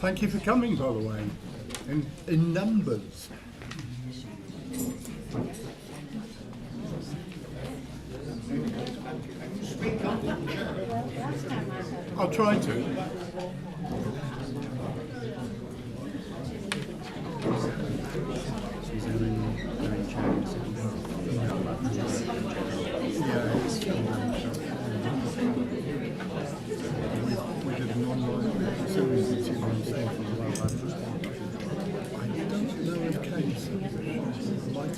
Thank you for coming, by the way, in numbers. I'll try to. We did an online series that you were saying for a while. I don't know if Kate's might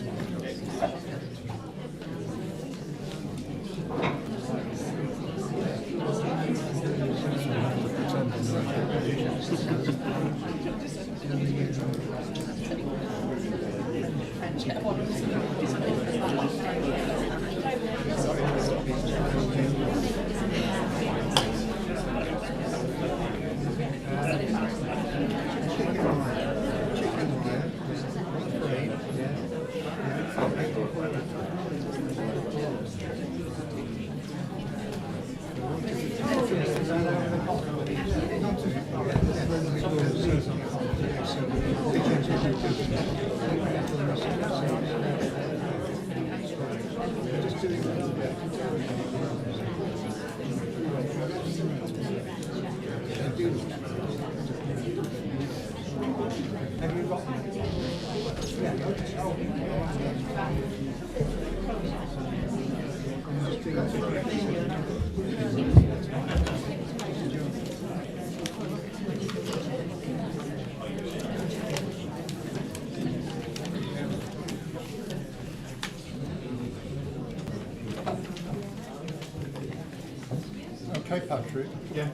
Okay, Patrick. Yeah.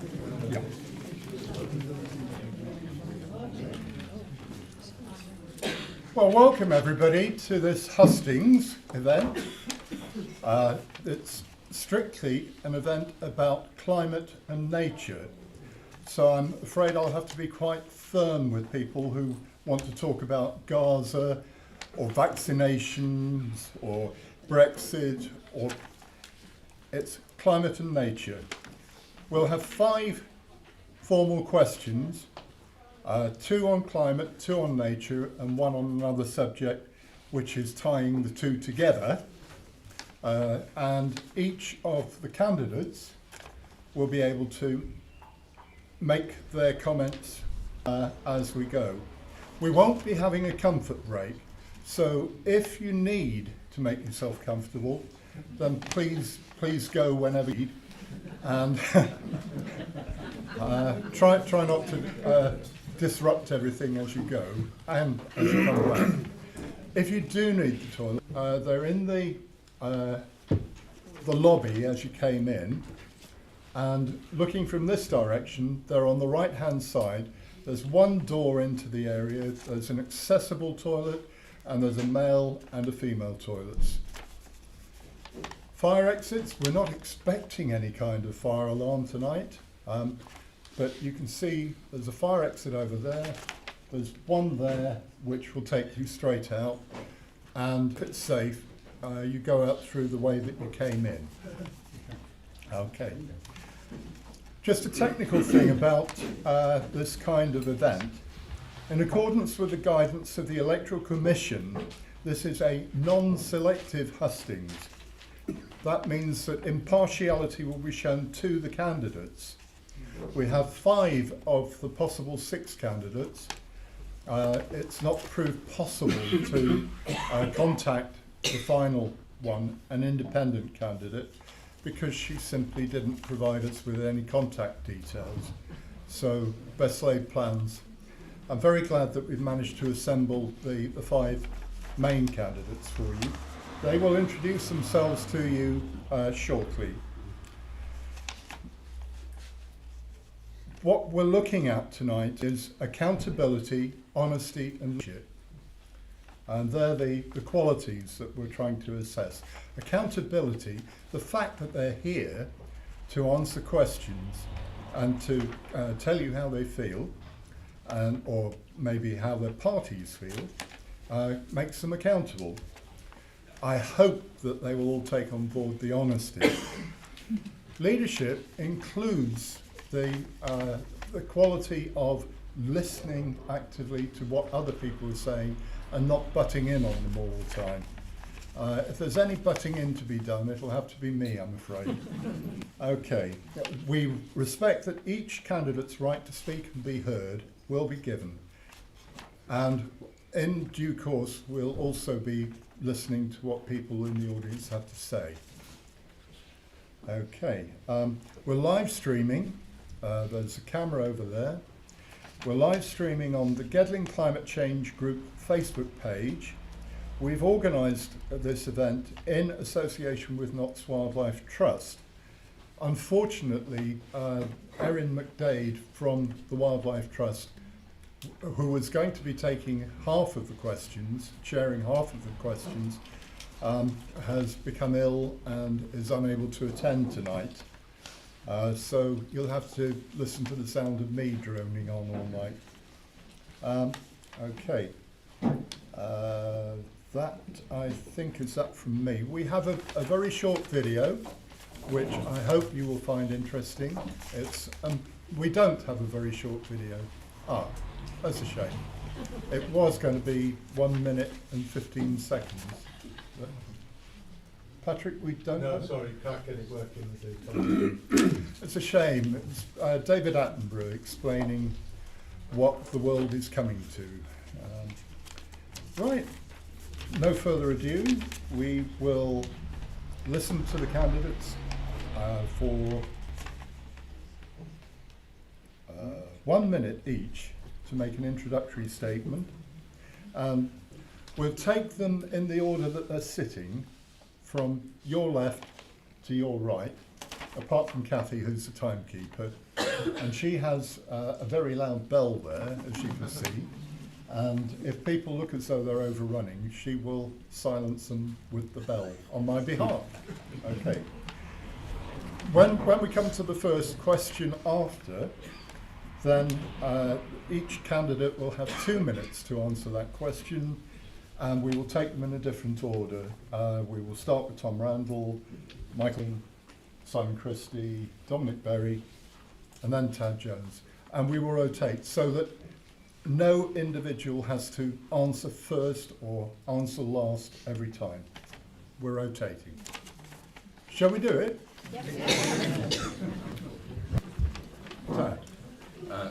Yeah. Well, welcome everybody to this Hustings event. It's strictly an event about climate and nature. So I'm afraid I'll have to be quite firm with people who want to talk about Gaza or vaccinations or Brexit, or it's climate and nature. We'll have 5 formal questions, 2 on climate, 2 on nature, and 1 on another subject, which is tying the 2 together. And each of the candidates will be able to make their comments as we go. We won't be having a comfort break, so if you need to make yourself comfortable, then please go whenever you need. And try not to disrupt everything as you go and as you come back. If you do need the toilet, they're in the lobby as you came in, and looking from this direction, they're on the right hand side. There's one door into the area, there's an accessible toilet, and there's a male and a female toilets. Fire exits, we're not expecting any kind of fire alarm tonight, but you can see there's a fire exit over there, there's one there which will take you straight out, and if it's safe, you go out through the way that you came in. Okay. Just a technical thing about this kind of event. In accordance with the guidance of the Electoral Commission, this is a non-selective hustings. That means that impartiality will be shown to the candidates. We have 5 of the possible 6 candidates. It's not proved possible to contact the final one, an independent candidate, because she simply didn't provide us with any contact details. So, best laid plans. I'm very glad that we've managed to assemble the 5 main candidates for you. They will introduce themselves to you shortly. What we're looking at tonight is accountability, honesty and leadership. And they're the qualities that we're trying to assess. Accountability, the fact that they're here to answer questions and to tell you how they feel, or maybe how their parties feel, makes them accountable. I hope that they will all take on board the honesty. Leadership includes the quality of listening actively to what other people are saying and not butting in on them all the time. If there's any butting in to be done, it'll have to be me, I'm afraid. Okay, we respect that each candidate's right to speak and be heard will be given. And in due course, we'll also be listening to what people in the audience have to say. Okay, we're live streaming. There's a camera over there. We're live streaming on the Gedling Climate Change Group Facebook page. We've organised this event in association with Notts Wildlife Trust. Unfortunately, Erin McDade from the Wildlife Trust, who was going to be taking half of the questions, chairing half of the questions, has become ill and is unable to attend tonight. So you'll have to listen to the sound of me droning on all night. Okay. That, I think, is that from me. We have a very short video, which I hope you will find interesting. It's we don't have a very short video. That's a shame. It was going to be 1 minute and 15 seconds. But Patrick, we don't have sorry, can't get it working. It's a shame. It's David Attenborough explaining what the world is coming to. Right, no further ado. We will listen to the candidates for 1 minute each to make an introductory statement. We'll take them in the order that they're sitting, from your left to your right, apart from Kathy, who's the timekeeper. And she has a very loud bell there, as you can see. And if people look as though they're overrunning, she will silence them with the bell on my behalf. Okay. When we come to the first question after, then each candidate will have 2 minutes to answer that question, and we will take them in a different order. We will start with Tom Randall, Michael, Simon Christie, Dominic Berry, and then Tad Jones. And we will rotate so that no individual has to answer first or answer last every time. We're rotating. Shall we do it? Yep. Tad,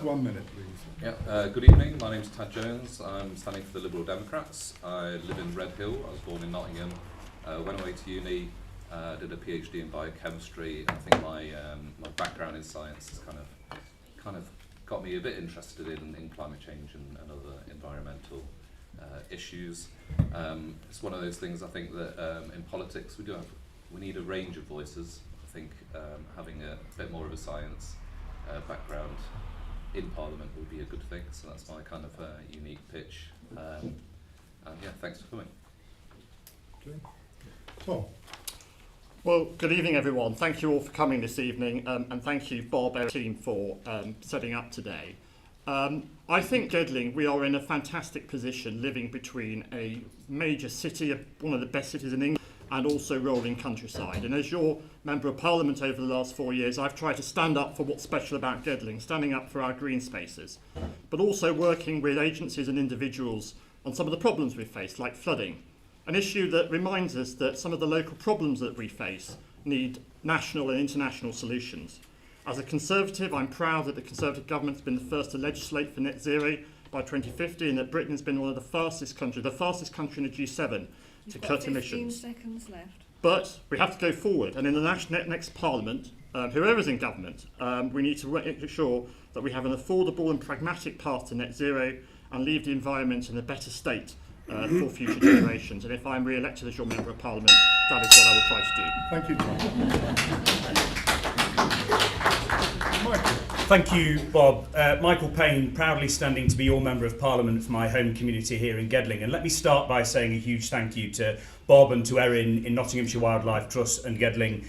1 minute, please. Yeah, good evening. My name's Tad Jones. I'm standing for the Liberal Democrats. I live in Red Hill. I was born in Nottingham. Went away to uni, did a PhD in biochemistry. I think my background in science has kind of got me a bit interested in climate change and other environmental issues. It's one of those things I think that in politics we need a range of voices. I think having a bit more of a science background in Parliament would be a good thing. So that's my kind of unique pitch. And yeah, thanks for coming. Okay. Tom. Well, good evening, everyone. Thank you all for coming this evening, and thank you, Bob and team, for setting up today. I think Gedling, we are in a fantastic position, living between a major city, one of the best cities in England, and also rolling countryside. And as your Member of Parliament over the last 4 years, I've tried to stand up for what's special about Gedling, standing up for our green spaces, but also working with agencies and individuals on some of the problems we face, like flooding. An issue that reminds us that some of the local problems that we face need national and international solutions. As a Conservative, I'm proud that the Conservative government has been the first to legislate for net zero by 2050, and that Britain has been one of the fastest country in the G7 to cut emissions. 15 seconds left. But we have to go forward, and in the next Parliament, whoever's in government, we need to ensure that we have an affordable and pragmatic path to net zero and leave the environment in a better state for future generations. And if I'm re-elected as your Member of Parliament, that is what I will try to do. Thank you, Tom. Michael. Thank you, Bob. Michael Payne, proudly standing to be your Member of Parliament for my home community here in Gedling. And let me start by saying a huge thank you to Bob and to Erin in Nottinghamshire Wildlife Trust and Gedling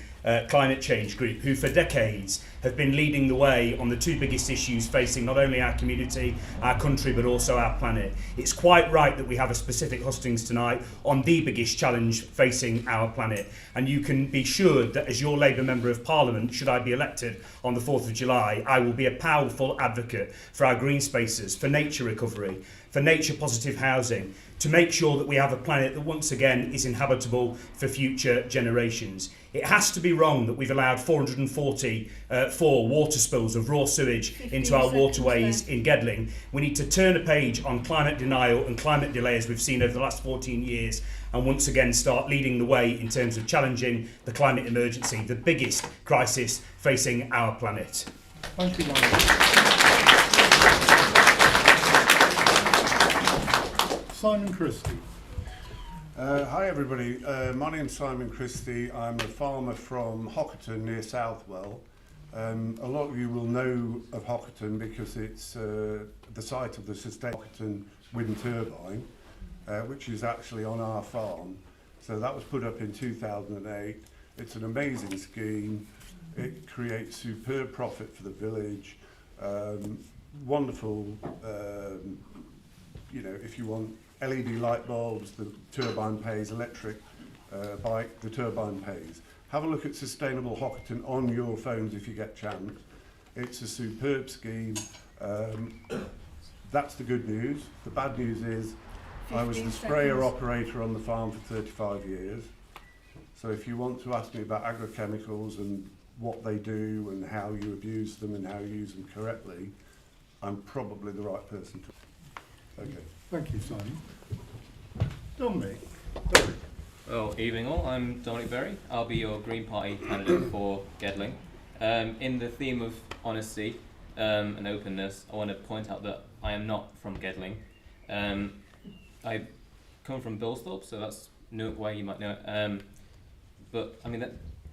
Climate Change Group, who for decades have been leading the way on the two biggest issues facing not only our community, our country, but also our planet. It's quite right that we have a specific hustings tonight on the biggest challenge facing our planet. And you can be sure that as your Labour Member of Parliament, should I be elected on the 4th of July, I will be a powerful advocate for our green spaces, for nature recovery, for nature positive housing, to make sure that we have a planet that once again is inhabitable for future generations. It has to be wrong that we've allowed 444 water spills of raw sewage into our waterways in Gedling. We need to turn a page on climate denial and climate delay as we've seen over the last 14 years and once again start leading the way in terms of challenging the climate emergency, the biggest crisis facing our planet. Thank you, Ryan. Simon Christie. Hi everybody, my name's Simon Christie. I'm a farmer from Hockerton near Southwell. A lot of you will know of Hockerton because it's the site of the sustainable Hockerton wind turbine, which is actually on our farm. So that was put up in 2008. It's an amazing scheme. It creates superb profit for the village. Wonderful, you know, if you want LED light bulbs, the turbine pays, electric bike, the turbine pays. Have a look at Sustainable Hockerton on your phones if you get a chance. It's a superb scheme. That's the good news. The bad news is I was the sprayer operator on the farm for 35 years. So if you want to ask me about agrochemicals and what they do and how you abuse them and how you use them correctly, I'm probably the right person to. Okay. Thank you, Simon. Dominic. Well, evening all. I'm Dominic Berry. I'll be your Green Party candidate for Gedling. In the theme of honesty and openness, I want to point out that I am not from Gedling. I come from Bilsthorpe, so that's Newark Way, you might know it. But I mean,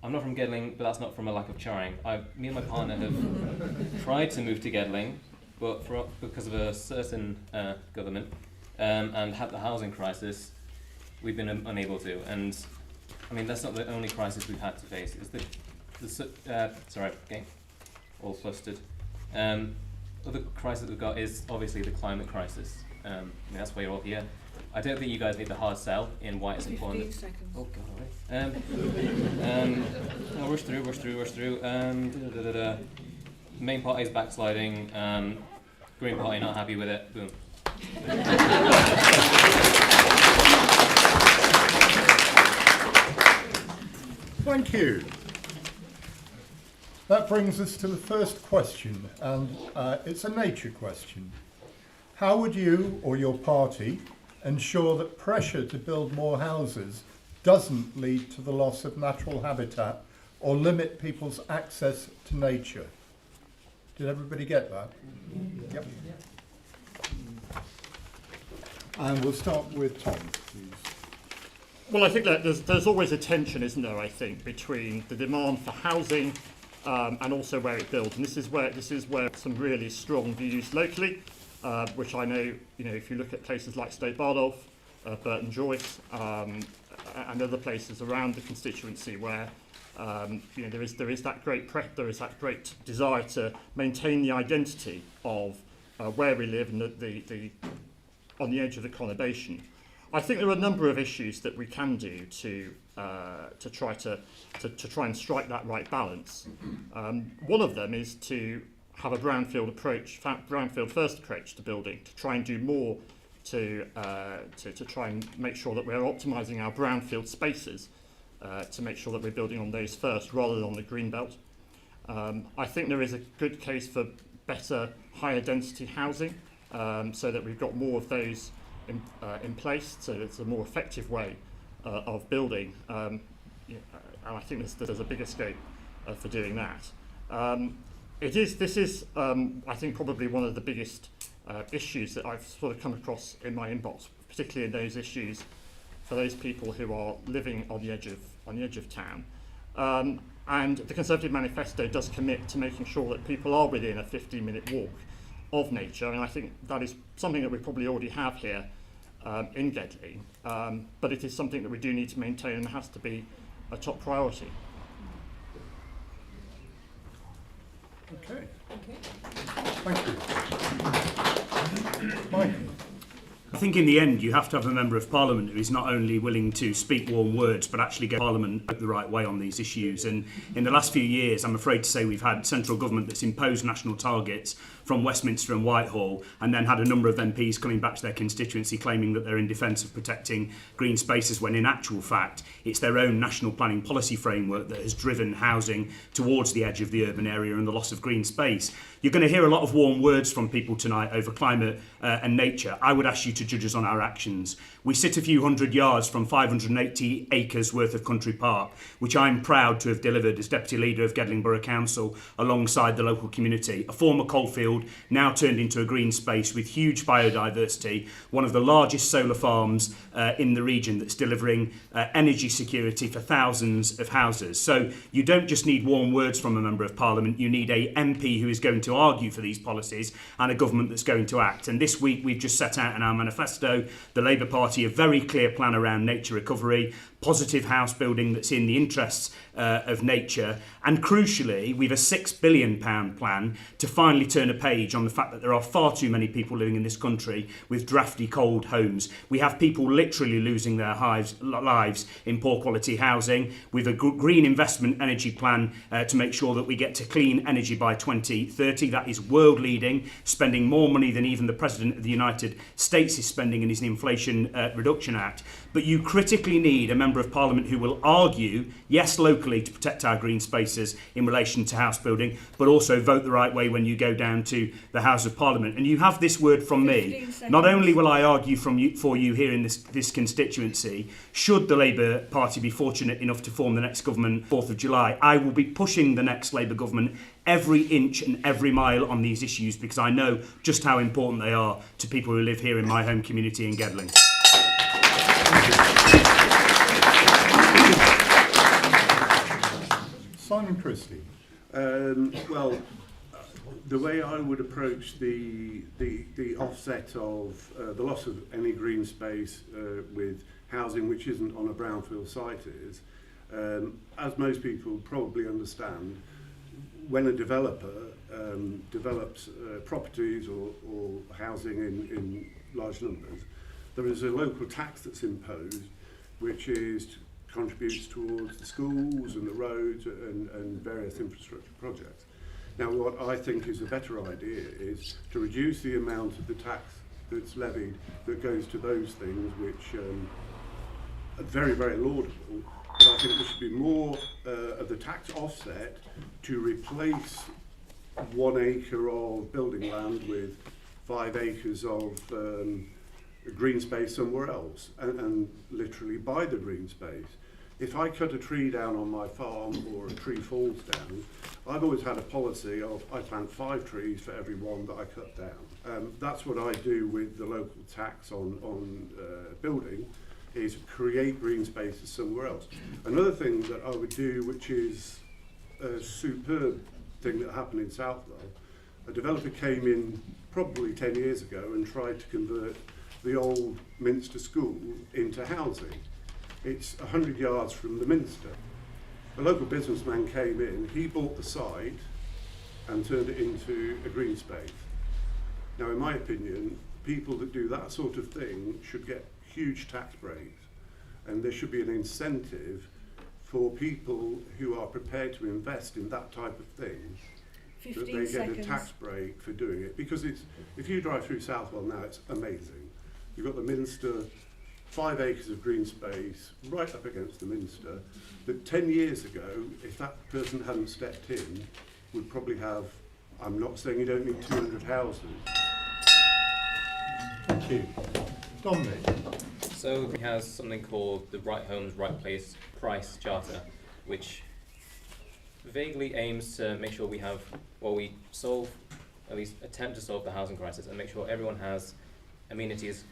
I'm not from Gedling, but that's not from a lack of trying. Me and my partner have tried to move to Gedling, but because of a certain government and had the housing crisis, we've been unable to. And I mean, that's not the only crisis we've had to face. It's sorry, getting all flustered. Other crisis we've got is obviously the climate crisis. I mean, that's why you're all here. I don't think you guys need the hard sell in why it's important. 15 seconds. Oh God, alright. I'll rush through. Main party is backsliding. Green Party not happy with it. Boom. Thank you. That brings us to the first question, and it's a nature question. How would you or your party ensure that pressure to build more houses doesn't lead to the loss of natural habitat or limit people's access to nature? Did everybody get that? Yep. And we'll start with Tom, please. Well, I think that there's always a tension, isn't there, I think, between the demand for housing and also where it builds. And this is where some really strong views locally, which I know, if you look at places like Stoke Bardolph, Burton Joyce, and other places around the constituency where there is that great desire to maintain the identity of where we live and the on the edge of the conurbation. I think there are a number of issues that we can do to try and strike that right balance. One of them is to have a brownfield first approach to building, to try and do more to try and make sure that we're optimising our brownfield spaces, to make sure that we're building on those first rather than on the green belt. I think there is a good case for better, higher density housing, so that we've got more of those in place, so it's a more effective way of building, and I think there's a bigger scope for doing that. This is I think probably one of the biggest issues that I've sort of come across in my inbox, particularly in those issues for those people who are living on the edge of town. And the Conservative Manifesto does commit to making sure that people are within a 15-minute walk of nature, and I think that is something that we probably already have here in Gedling, but it is something that we do need to maintain and has to be a top priority. Okay. Thank you. Mike. I think in the end you have to have a member of parliament who is not only willing to speak warm words but actually get parliament the right way on these issues. And in the last few years, I'm afraid to say, we've had central government that's imposed national targets from Westminster and Whitehall, and then had a number of MPs coming back to their constituency claiming that they're in defence of protecting green spaces, when in actual fact it's their own national planning policy framework that has driven housing towards the edge of the urban area and the loss of green space. You're going to hear a lot of warm words from people tonight over climate and nature. I would ask you to judge us on our actions. We sit a few hundred yards from 580 acres worth of country park, which I'm proud to have delivered as Deputy Leader of Gedling Borough Council alongside the local community. A former coalfield now turned into a green space with huge biodiversity, one of the largest solar farms in the region that's delivering energy security for thousands of houses. So you don't just need warm words from a Member of Parliament, you need a MP who is going to argue for these policies and a government that's going to act. And this week we've just set out in our manifesto, the Labour Party, a very clear plan around nature recovery, positive house building that's in the interests of nature, and crucially we've a £6 billion plan to finally turn a page on the fact that there are far too many people living in this country with drafty cold homes. We have people literally losing their lives in poor quality housing. We've a green investment energy plan to make sure that we get to clean energy by 2030. That is world leading, spending more money than even the President of the United States is spending in his Inflation Reduction Act. But you critically need a Member of Parliament who will argue, yes, locally to protect our green spaces in relation to house building, but also vote the right way when you go down to the House of Parliament. And you have this word from me. Not only will I argue for you here in this constituency, should the Labour Party be fortunate enough to form the next government 4th of July, I will be pushing the next Labour government every inch and every mile on these issues, because I know just how important they are to people who live here in my home community in Gedling. Simon Christie. Well, the way I would approach the offset of the loss of any green space with housing which isn't on a brownfield site is, as most people probably understand, when a developer develops properties or housing in large numbers, there is a local tax that's imposed, which contributes towards the schools and the roads and various infrastructure projects. Now, what I think is a better idea is to reduce the amount of the tax that's levied that goes to those things which are very, very laudable. But I think there should be more of the tax offset to replace 1 acre of building land with 5 acres of green space somewhere else, and literally buy the green space. If I cut a tree down on my farm or a tree falls down, I've always had a policy of I plant 5 trees for every one that I cut down. That's what I do with the local tax on building, is create green spaces somewhere else. Another thing that I would do, which is a superb thing that happened in Southwell, a developer came in probably 10 years ago and tried to convert the old Minster School into housing. It's 100 yards from the Minster. A local businessman came in, he bought the site and turned it into a green space. Now, in my opinion, people that do that sort of thing should get huge tax breaks, and there should be an incentive for people who are prepared to invest in that type of thing, that they get a tax break for doing it. Because if you drive through Southwell now, it's amazing. You've got the Minster, 5 acres of green space right up against the Minster, that 10 years ago, if that person hadn't stepped in, would probably have, I'm not saying you don't need 200 houses. Thank you. Dominic. So we have something called the Right Homes, Right Place Price Charter, which vaguely aims to make sure we have, well, we solve, at least attempt to solve the housing crisis and make sure everyone has amenities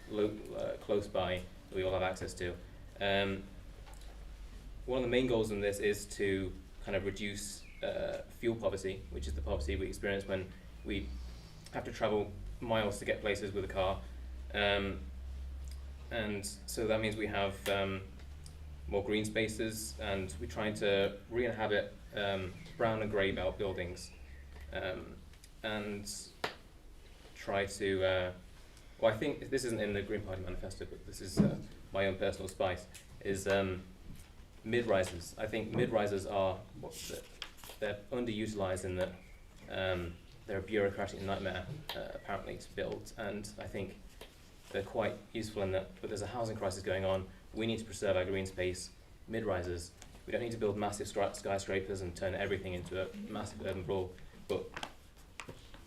close by that we all have access to. One of the main goals in this is to kind of reduce fuel poverty, which is the poverty we experience when we have to travel miles to get places with a car. And so that means we have more green spaces, and we're trying to re-inhabit brown and grey belt buildings and try to. Well, I think this isn't in the Green Party manifesto, but this is my own personal spice. Is mid-risers. I think mid-risers are they're underutilised in that they're a bureaucratic nightmare apparently to build, and I think they're quite useful in that. But there's a housing crisis going on. We need to preserve our green space. Mid-risers. We don't need to build massive skyscrapers and turn everything into a massive urban brawl, but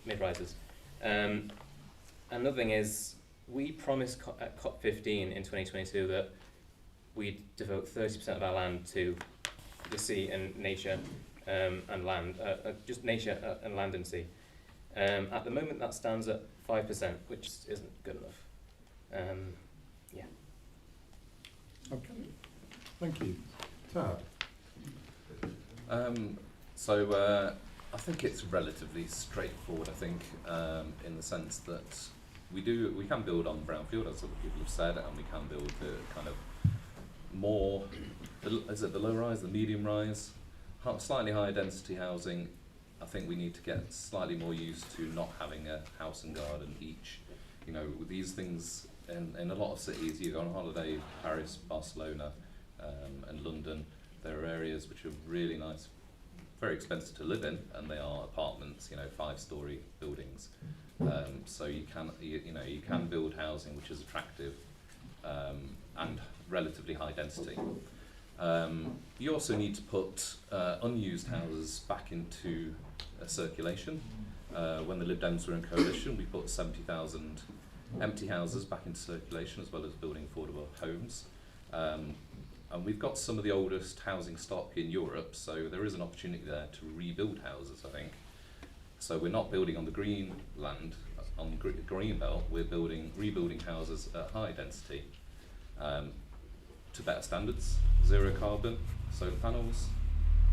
mid-risers. Another thing is, we promised at COP15 in 2022 that we'd devote 30% of our land to the sea and nature and land, just nature and land and sea. At the moment that stands at 5%, which isn't good enough. Yeah. Okay, thank you. Tab? I think it's relatively straightforward. I think in the sense that we can build on brownfield, as other people have said, and we can build the kind of more, is it the low rise, the medium rise, slightly higher density housing. I think we need to get slightly more used to not having a house and garden each. You know, with these things in a lot of cities, you go on holiday, Paris, Barcelona, and London. There are areas which are really nice, very expensive to live in, and they are apartments, 5-story buildings. So you can build housing which is attractive and relatively high density. You also need to put unused houses back into circulation. When the Lib Dems were in coalition, we put 70,000 empty houses back into circulation, as well as building affordable homes. And we've got some of the oldest housing stock in Europe, so there is an opportunity there to rebuild houses, I think. So we're not building on the green land, on the green belt, we're rebuilding houses at high density to better standards, zero carbon, solar panels,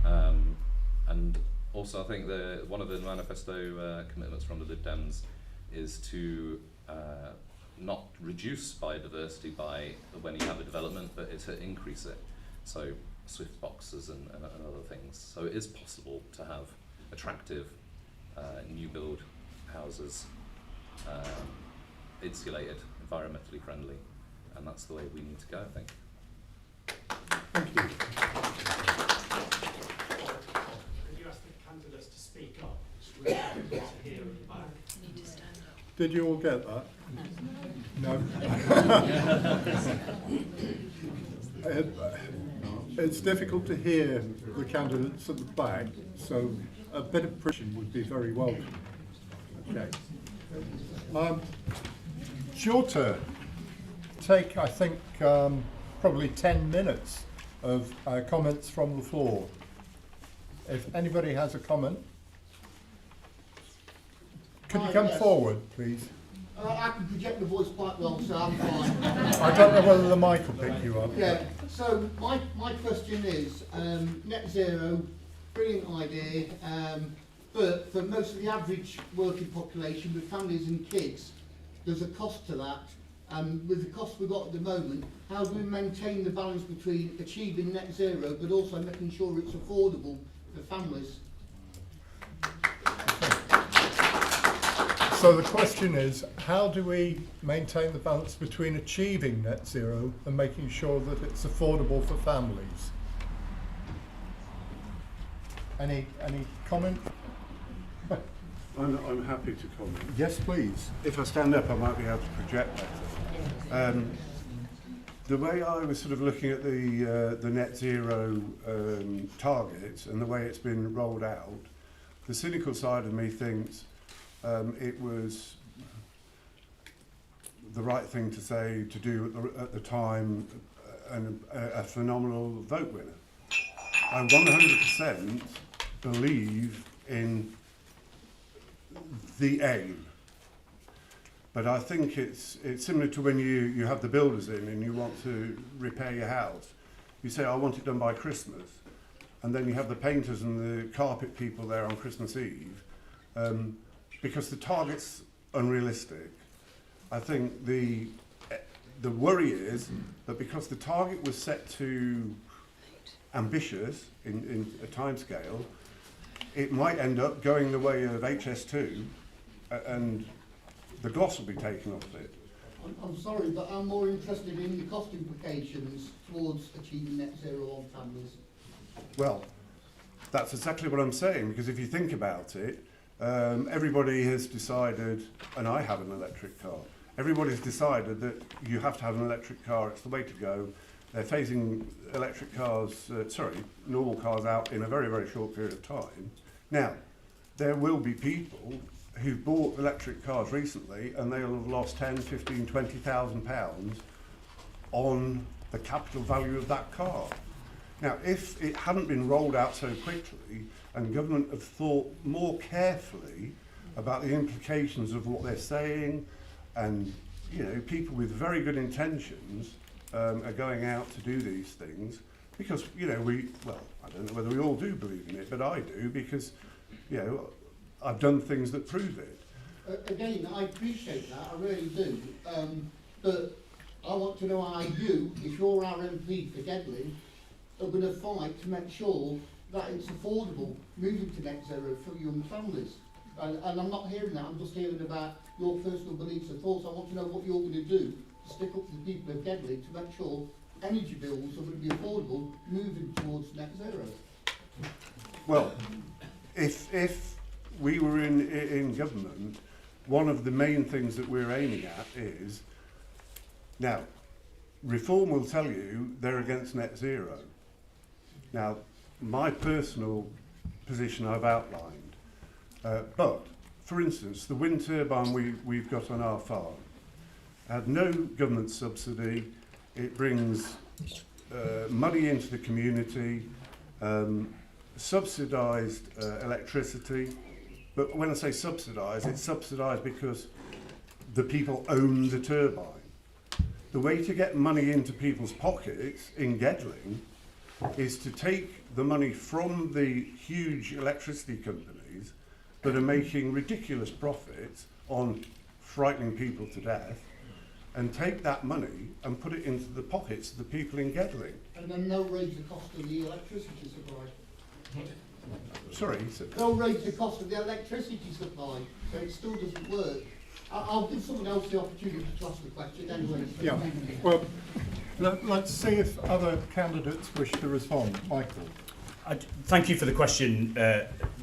and also I think one of the manifesto commitments from the Lib Dems is to not reduce biodiversity when you have a development, but to increase it. So swift boxes and other things. So it is possible to have attractive new build houses, insulated, environmentally friendly, and that's the way we need to go, I think. Thank you. Could you ask the candidates to speak up? It's really difficult to hear at the back. You need to stand up. Did you all get that? No? It's difficult to hear the candidates at the back, so a bit of precision would be very welcome. Okay. It's your turn. Take, I think, probably 10 minutes of comments from the floor. If anybody has a comment, could you come forward, please? I can project the voice quite well, so I'm fine. I don't know whether the mic will pick you up. Yeah, so my question is, net zero, brilliant idea, but for most of the average working population with families and kids, there's a cost to that. And with the cost we've got at the moment, how do we maintain the balance between achieving net zero but also making sure it's affordable for families? So the question is, how do we maintain the balance between achieving net zero and making sure that it's affordable for families? Any comment? I'm happy to comment. Yes, please. If I stand up, I might be able to project better. The way I was sort of looking at the net zero targets and the way it's been rolled out, the cynical side of me thinks it was the right thing to say, to do at the time, and a phenomenal vote winner. I 100% believe in the aim, but I think it's similar to when you have the builders in and you want to repair your house. You say, I want it done by Christmas, and then you have the painters and the carpet people there on Christmas Eve, because the target's unrealistic. I think the worry is that because the target was set to ambitious in a time scale, it might end up going the way of HS2 and the gloss will be taken off it. I'm sorry, but I'm more interested in the cost implications towards achieving net zero on families. Well, that's exactly what I'm saying, because if you think about it, everybody has decided, and I have an electric car, everybody's decided that you have to have an electric car, it's the way to go. They're phasing electric cars, normal cars out in a very, very short period of time. Now, there will be people who've bought electric cars recently and they'll have lost 10, 15, 20,000 pounds on the capital value of that car. Now, if it hadn't been rolled out so quickly and government have thought more carefully about the implications of what they're saying, and you know, people with very good intentions are going out to do these things because, you know, I don't know whether we all do believe in it, but I do, because, you know, I've done things that prove it. Again, I appreciate that, I really do. But I want to know how you, if you're our MP for Gedling, are going to fight to make sure that it's affordable moving to net zero for young families. And I'm not hearing that, I'm just hearing about your personal beliefs and thoughts. I want to know what you're going to do to stick up for the people of Gedling to make sure energy bills are going to be affordable moving towards net zero. Well, if we were in government, one of the main things that we're aiming at is, now, Reform will tell you they're against net zero. Now, my personal position I've outlined, but, for instance, the wind turbine we've got on our farm had no government subsidy. It brings money into the community, subsidised electricity. But when I say subsidised, it's subsidised because the people own the turbine. The way to get money into people's pockets in Gedling is to take the money from the huge electricity companies that are making ridiculous profits on frightening people to death, and take that money and put it into the pockets of the people in Gedling. And then they'll raise the cost of the electricity supply. Sorry, he said. They'll raise the cost of the electricity supply, so it still doesn't work. I'll give someone else the opportunity to ask the question anyway. Yeah, well, let's see if other candidates wish to respond. Michael. Thank you for the question,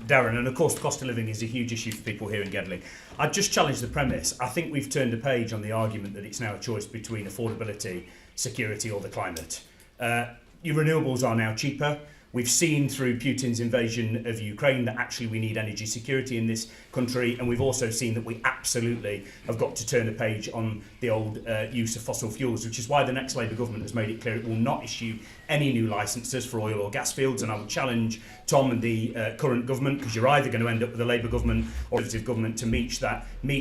Darren. And of course, the cost of living is a huge issue for people here in Gedling. I'd just challenge the premise. I think we've turned a page on the argument that it's now a choice between affordability, security, or the climate. Your renewables are now cheaper. We've seen through Putin's invasion of Ukraine that actually we need energy security in this country, and we've also seen that we absolutely have got to turn a page on the old use of fossil fuels, which is why the next Labour government has made it clear it will not issue any new licences for oil or gas fields. And I would challenge Tom and the current government, because you're either going to end up with a Labour government or a Conservative government, to meet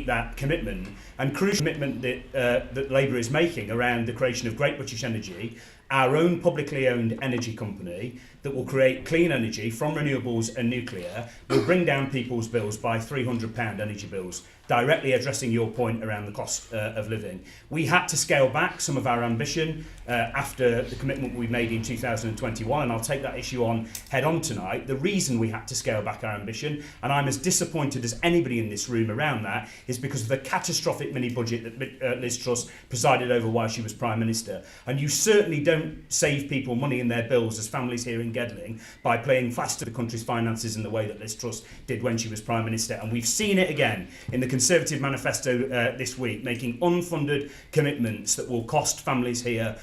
that commitment. And crucial commitment that Labour is making around the creation of Great British Energy, our own publicly owned energy company that will create clean energy from renewables and nuclear, will bring down people's bills by £300 energy bills, directly addressing your point around the cost of living. We had to scale back some of our ambition after the commitment we made in 2021, and I'll take that issue on head on tonight. The reason we had to scale back our ambition, and I'm as disappointed as anybody in this room around that, is because of the catastrophic mini-budget that Liz Truss presided over while she was Prime Minister. And you certainly don't save people money in their bills as families here in Gedling by playing fast to the country's finances in the way that Liz Truss did when she was Prime Minister. And we've seen it again in the Conservative manifesto this week, making unfunded commitments that will cost families here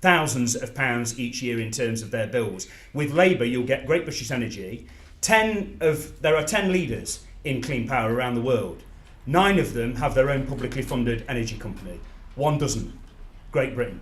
thousands of pounds each year in terms of their bills. With Labour, you'll get Great British Energy. There are 10 leaders in clean power around the world. 9 of them have their own publicly funded energy company. 1 doesn't. Great Britain.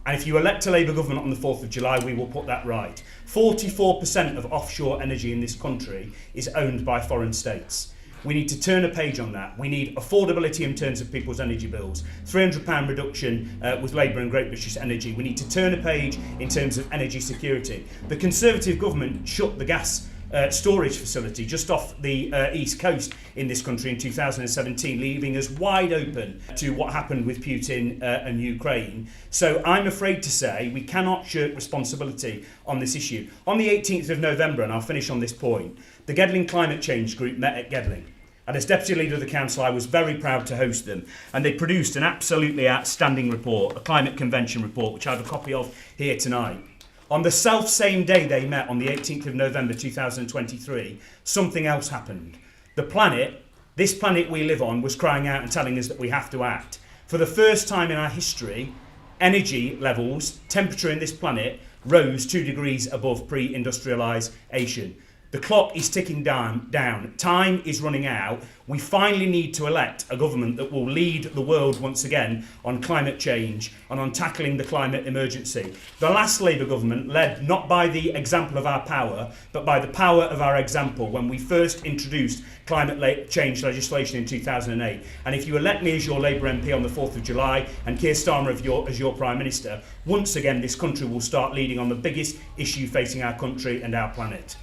And if you elect a Labour government on the 4th of July, we will put that right. 44% of offshore energy in this country is owned by foreign states. We need to turn a page on that. We need affordability in terms of people's energy bills. £300 reduction with Labour and Great British Energy. We need to turn a page in terms of energy security. The Conservative government shut the gas storage facility just off the east coast in this country in 2017, leaving us wide open to what happened with Putin and Ukraine. So I'm afraid to say we cannot shirk responsibility on this issue. On the 18th of November, and I'll finish on this point, the Gedling Climate Change Group met at Gedling. And as Deputy Leader of the Council, I was very proud to host them. And they produced an absolutely outstanding report, a climate convention report, which I have a copy of here tonight. On the self-same day they met, on the 18th of November 2023, something else happened. The planet, this planet we live on, was crying out and telling us that we have to act. For the first time in our history, energy levels, temperature in this planet, rose 2 degrees above pre-industrialisation. The clock is ticking down. Time is running out. We finally need to elect a government that will lead the world once again on climate change and on tackling the climate emergency. The last Labour government led not by the example of our power, but by the power of our example when we first introduced climate change legislation in 2008. And if you elect me as your Labour MP on the 4th of July and Keir Starmer as your Prime Minister, once again this country will start leading on the biggest issue facing our country and our planet.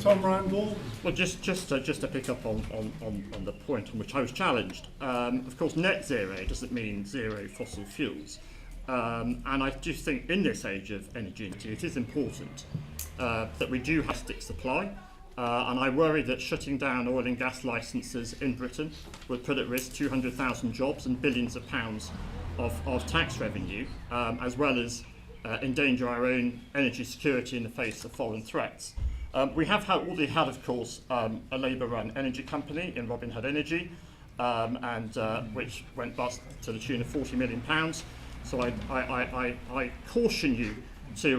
Tom Randall. Well, just to pick up on the point on which I was challenged. Of course, net zero doesn't mean zero fossil fuels. And I do think in this age of energy, it is important that we do have stick supply. And I worry that shutting down oil and gas licences in Britain would put at risk 200,000 jobs and billions of pounds of tax revenue, as well as endanger our own energy security in the face of foreign threats. We have already had, of course, a Labour-run energy company in Robin Hood Energy, which went bust to the tune of £40 million. So I caution you to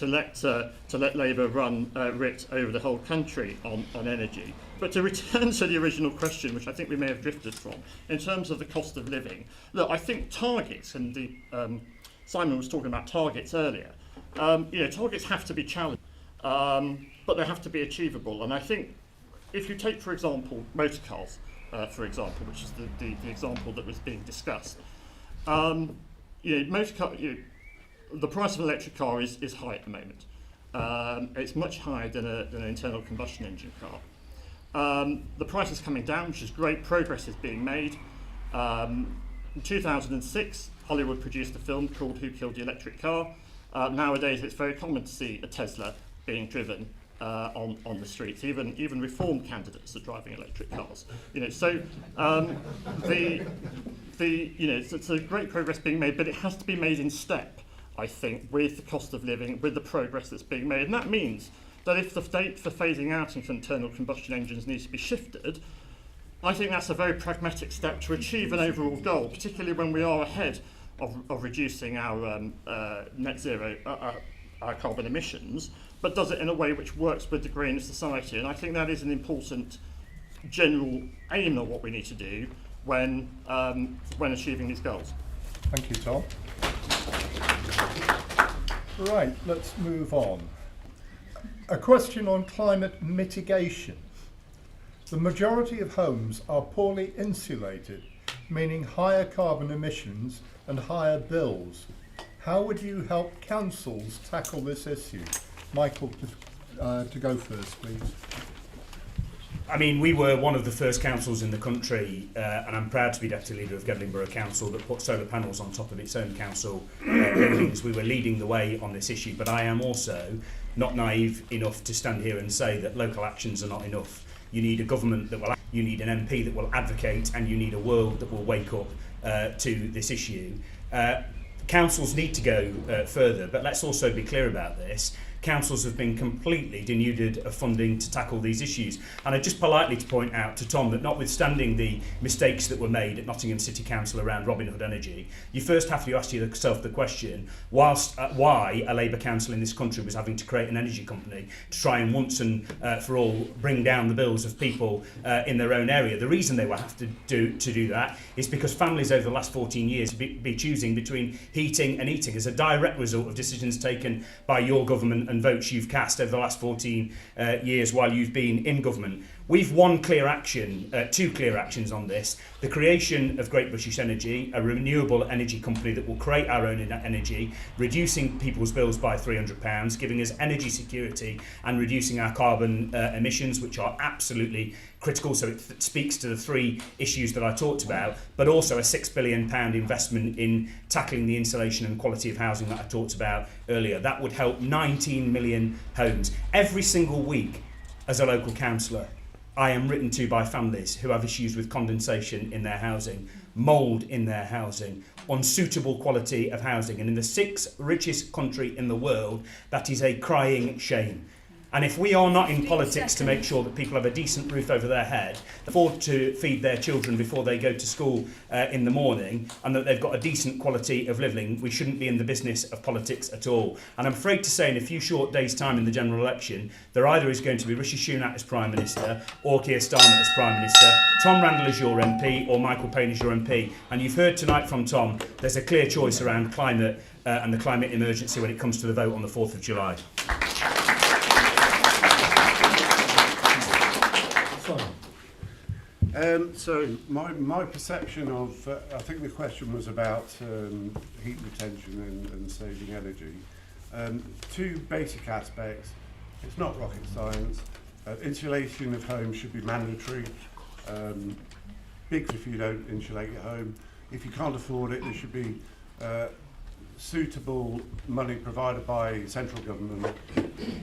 let Labour run writ over the whole country on energy. But to return to the original question, which I think we may have drifted from, in terms of the cost of living, look, I think targets, and Simon was talking about targets earlier. Targets have to be challenged. But they have to be achievable. And I think if you take, for example, motor cars, which is the example that was being discussed, the price of an electric car is high at the moment. It's much higher than an internal combustion engine car. The price is coming down, which is great. Progress is being made. In 2006, Hollywood produced a film called Who Killed the Electric Car? Nowadays, it's very common to see a Tesla being driven on the streets. Even reform candidates are driving electric cars. It's a great progress being made, but it has to be made in step, I think, with the cost of living, with the progress that's being made. And that means that if the date for phasing out internal combustion engines needs to be shifted, I think that's a very pragmatic step to achieve an overall goal, particularly when we are ahead of reducing our net zero, our carbon emissions, but does it in a way which works with the grain of society. And I think that is an important general aim of what we need to do when achieving these goals. Thank you, Tom. Right, let's move on. A question on climate mitigation. The majority of homes are poorly insulated, meaning higher carbon emissions and higher bills. How would you help councils tackle this issue? Michael, to go first, please. I mean, we were one of the first councils in the country, and I'm proud to be Deputy Leader of Gedling Borough Council, that put solar panels on top of its own council buildings. We were leading the way on this issue, but I am also not naive enough to stand here and say that local actions are not enough. You need a government that will act, you need an MP that will advocate, and you need a world that will wake up to this issue. Councils need to go further, but let's also be clear about this. Councils have been completely denuded of funding to tackle these issues. And I just politely to point out to Tom that notwithstanding the mistakes that were made at Nottingham City Council around Robin Hood Energy, you first have to ask yourself the question, why a Labour council in this country was having to create an energy company to try and once and for all bring down the bills of people in their own area. The reason they will have to do that is because families over the last 14 years be choosing between heating and eating as a direct result of decisions taken by your government and votes you've cast over the last 14 years while you've been in government. We've one clear action, two clear actions on this. The creation of Great British Energy, a renewable energy company that will create our own energy, reducing people's bills by £300, giving us energy security and reducing our carbon emissions, which are absolutely critical. So it speaks to the three issues that I talked about, but also a £6 billion investment in tackling the insulation and quality of housing that I talked about earlier. That would help 19 million homes. Every single week, as a local councillor, I am written to by families who have issues with condensation in their housing, mould in their housing, unsuitable quality of housing. And in the 6th richest country in the world, that is a crying shame. And if we are not in politics to make sure that people have a decent roof over their head, afford to feed their children before they go to school in the morning, and that they've got a decent quality of living, we shouldn't be in the business of politics at all. And I'm afraid to say in a few short days' time in the general election, there either is going to be Rishi Sunak as Prime Minister, or Keir Starmer as Prime Minister, Tom Randall as your MP, or Michael Payne as your MP. And you've heard tonight from Tom, there's a clear choice around climate and the climate emergency when it comes to the vote on the 4th of July. So my perception of, I think the question was about heat retention and saving energy. Two basic aspects. It's not rocket science. Insulation of homes should be mandatory. Big if you don't insulate your home. If you can't afford it, there should be suitable money provided by central government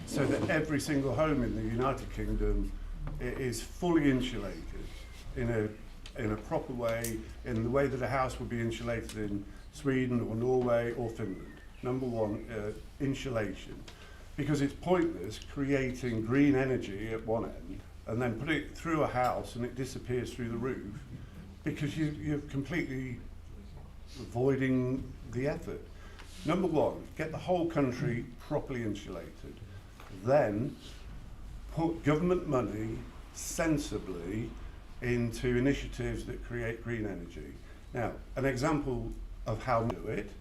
so that every single home in the United Kingdom is fully insulated in a proper way, in the way that a house would be insulated in Sweden or Norway or Finland. Number one, insulation. Because it's pointless creating green energy at one end and then put it through a house and it disappears through the roof, because you're completely avoiding the effort. Number one, get the whole country properly insulated. Then put government money sensibly into initiatives that create green energy. Now, an example of how we do it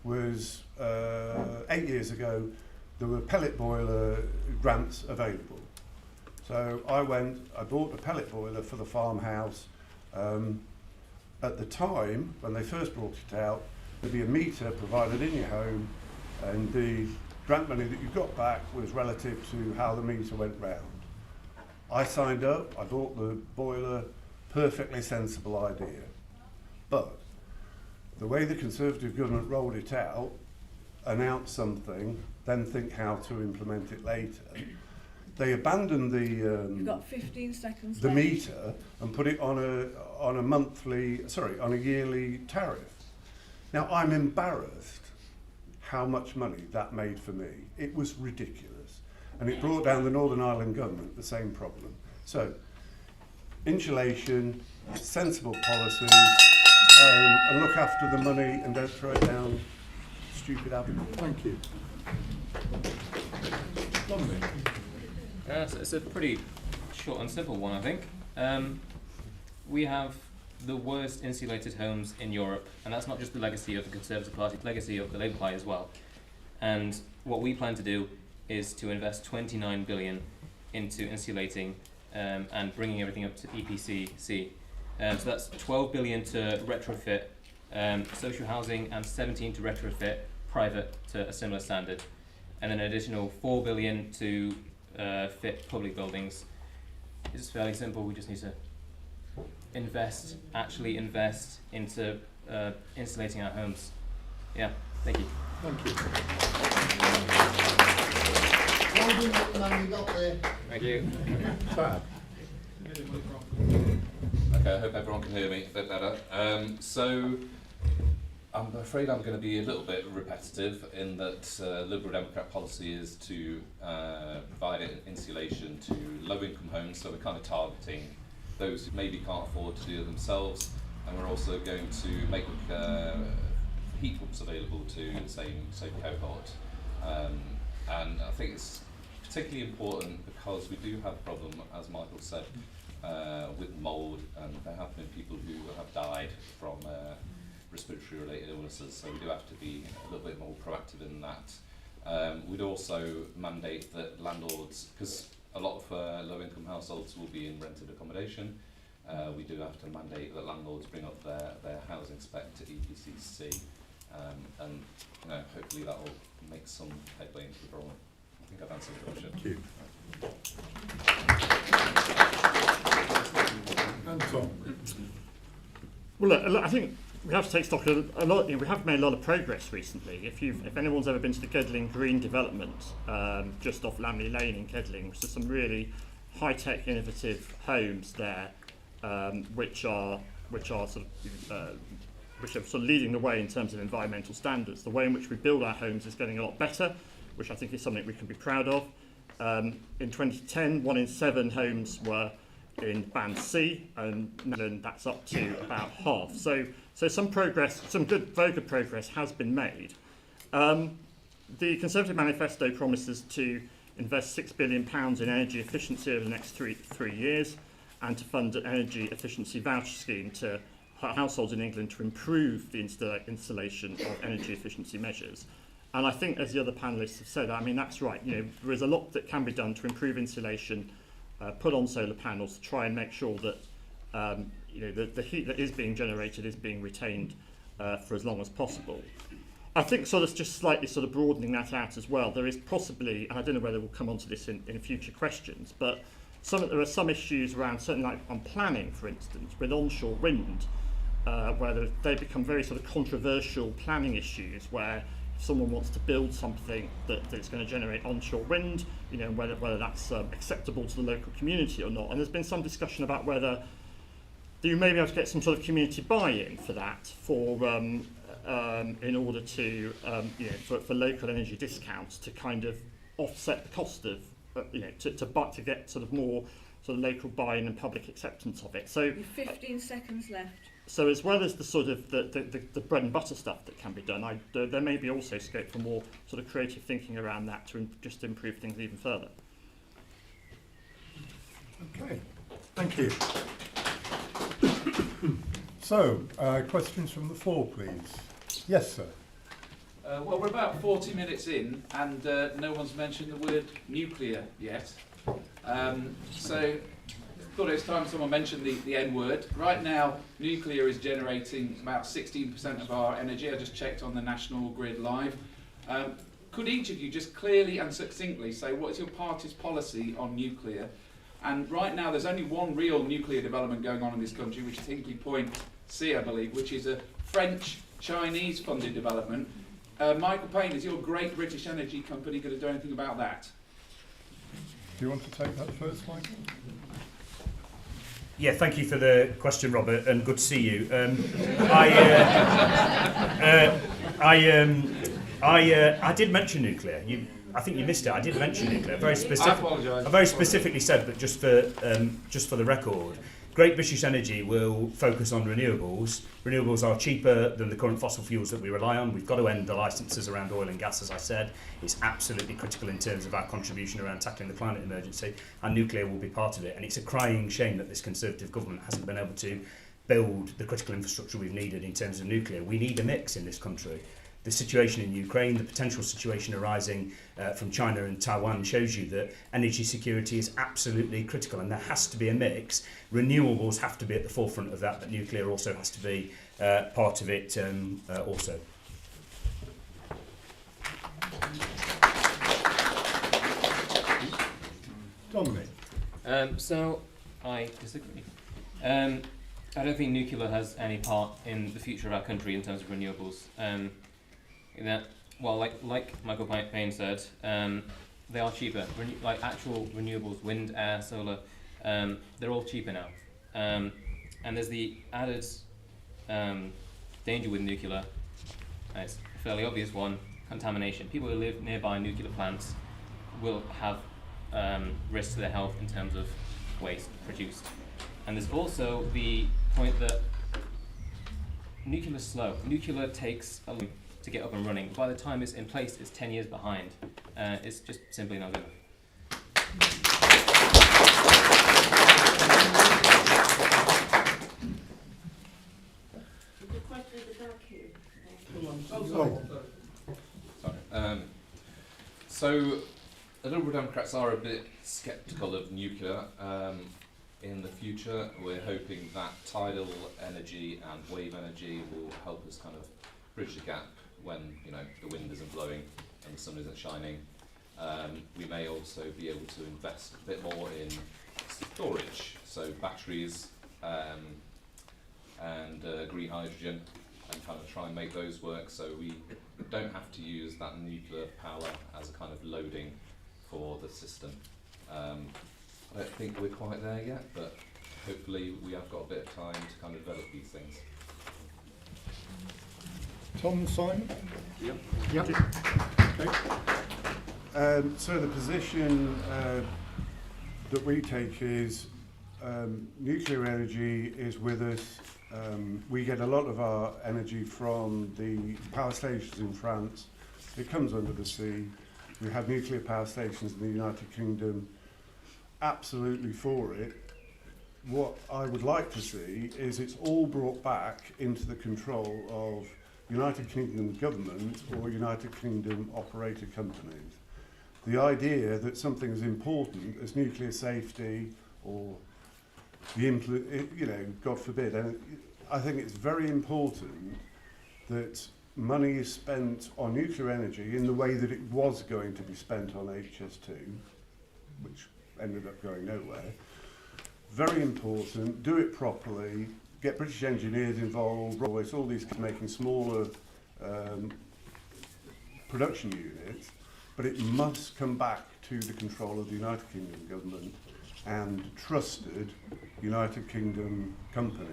was 8 years ago, there were pellet boiler grants available. So I bought a pellet boiler for the farmhouse. At the time, when they first brought it out, there'd be a meter provided in your home, and the grant money that you got back was relative to how the meter went round. I signed up, I bought the boiler, perfectly sensible idea. But the way the Conservative government rolled it out, announced something, then think how to implement it later. They abandoned You've got 15 seconds the left. meter and put it on a yearly tariff. Now I'm embarrassed how much money that made for me. It was ridiculous. And it brought down the Northern Ireland government the same problem. So, insulation, sensible policies, and look after the money and don't throw it down stupid avenues. Thank you. It's a pretty short and simple one, I think. We have the worst insulated homes in Europe, and that's not just the legacy of the Conservative Party, it's the legacy of the Labour Party as well. And what we plan to do is to invest 29 billion into insulating and bringing everything up to EPC-C. So that's 12 billion to retrofit social housing and 17 to retrofit private to a similar standard, and then an additional 4 billion to fit public buildings. It's fairly simple. We just need to actually invest into insulating our homes. Yeah, thank you. Thank you. Well done, little man, you got there. Thank you. Fab. Okay, I hope everyone can hear me a bit better. So I'm afraid I'm going to be a little bit repetitive in that Liberal Democrat policy is to provide insulation to low-income homes, so we're kind of targeting those who maybe can't afford to do it themselves, and we're also going to make heat pumps available to the same cohort. And I think it's particularly important because we do have a problem, as Michael said, with mould, and there have been people who have died from respiratory related illnesses, so we do have to be a little bit more proactive in that. We'd also mandate that landlords, because a lot of low-income households will be in rented accommodation. We do have to mandate that landlords bring up their housing spec to EPCC, and hopefully that will make some headway into the problem. I think I've answered the question. Thank you. And Tom. Well, look, I think we have to take stock of a lot. We have made a lot of progress recently. If anyone's ever been to the Gedling Green development, just off Lamley Lane in Gedling, which is some really high-tech, innovative homes there, which are sort of leading the way in terms of environmental standards. The way in which we build our homes is getting a lot better, which I think is something we can be proud of. In 2010, 1 in 7 homes were in Band C, and then that's up to about half. So some progress, very good progress has been made. The Conservative Manifesto promises to invest £6 billion in energy efficiency over the next three years, and to fund an energy efficiency voucher scheme to households in England to improve the installation of energy efficiency measures. And I think, as the other panellists have said, I mean, that's right. There is a lot that can be done to improve insulation, put on solar panels to try and make sure that the heat that is being generated is being retained for as long as possible. I think just slightly broadening that out as well, there is possibly, and I don't know whether we'll come on to this in future questions, but there are some issues around, certainly like on planning, for instance, with onshore wind, where they become very controversial planning issues where if someone wants to build something that's going to generate onshore wind, whether that's acceptable to the local community or not. And there's been some discussion about whether you may be able to get some sort of community buy-in for that, in order to, for local energy discounts to kind of offset the cost of, to get more local buy-in and public acceptance of it. So You've 15 seconds left. So as well as the bread and butter stuff that can be done, there may be also scope for more creative thinking around that to just improve things even further. Okay, thank you. So, questions from the floor, please. Yes, sir. Well, we're about 40 minutes in, and no one's mentioned the word nuclear yet. So I thought it was time someone mentioned the N word. Right now, nuclear is generating about 16% of our energy. I just checked on the National Grid Live. Could each of you just clearly and succinctly say what is your party's policy on nuclear? And right now, there's only one real nuclear development going on in this country, which is Hinkley Point C, I believe, which is a French-Chinese funded development. Michael Payne, is your great British energy company going to do anything about that? Do you want to take that first, Michael? Yeah, thank you for the question, Robert, and good to see you. I did mention nuclear. I think you missed it. I did mention nuclear. I apologise. I very specifically said, but just for the record, Great British Energy will focus on renewables. Renewables are cheaper than the current fossil fuels that we rely on. We've got to end the licences around oil and gas, as I said. It's absolutely critical in terms of our contribution around tackling the climate emergency, and nuclear will be part of it. And it's a crying shame that this Conservative government hasn't been able to build the critical infrastructure we've needed in terms of nuclear. We need a mix in this country. The situation in Ukraine, the potential situation arising from China and Taiwan shows you that energy security is absolutely critical, and there has to be a mix. Renewables have to be at the forefront of that, but nuclear also has to be part of it also. Dominic. So I disagree. I don't think nuclear has any part in the future of our country in terms of renewables. Like Michael Payne said, they are cheaper. Like actual renewables, wind, air, solar, they're all cheaper now. And there's the added danger with nuclear. It's a fairly obvious one: contamination. People who live nearby nuclear plants will have risks to their health in terms of waste produced. And there's also the point that nuclear is slow. Nuclear takes a long time to get up and running. By the time it's in place, it's 10 years behind. It's just simply not enough. Sorry. So the Liberal Democrats are a bit sceptical of nuclear. In the future, we're hoping that tidal energy and wave energy will help us kind of bridge the gap when the wind isn't blowing and the sun isn't shining. We may also be able to invest a bit more in storage, so batteries and green hydrogen, and kind of try and make those work so we don't have to use that nuclear power as a kind of loading for the system. I don't think we're quite there yet, but hopefully we have got a bit of time to kind of develop these things. Tom, Simon? Yep. So the position that we take is nuclear energy is with us. We get a lot of our energy from the power stations in France. It comes under the sea. We have nuclear power stations in the United Kingdom. Absolutely for it. What I would like to see is it's all brought back into the control of United Kingdom government or United Kingdom operator companies. The idea that something as important as nuclear safety or God forbid, and I think it's very important that money is spent on nuclear energy in the way that it was going to be spent on HS2, which ended up going nowhere. Very important, do it properly, get British engineers involved, Rolls, all these making smaller production units, but it must come back to the control of the United Kingdom government and trusted United Kingdom companies,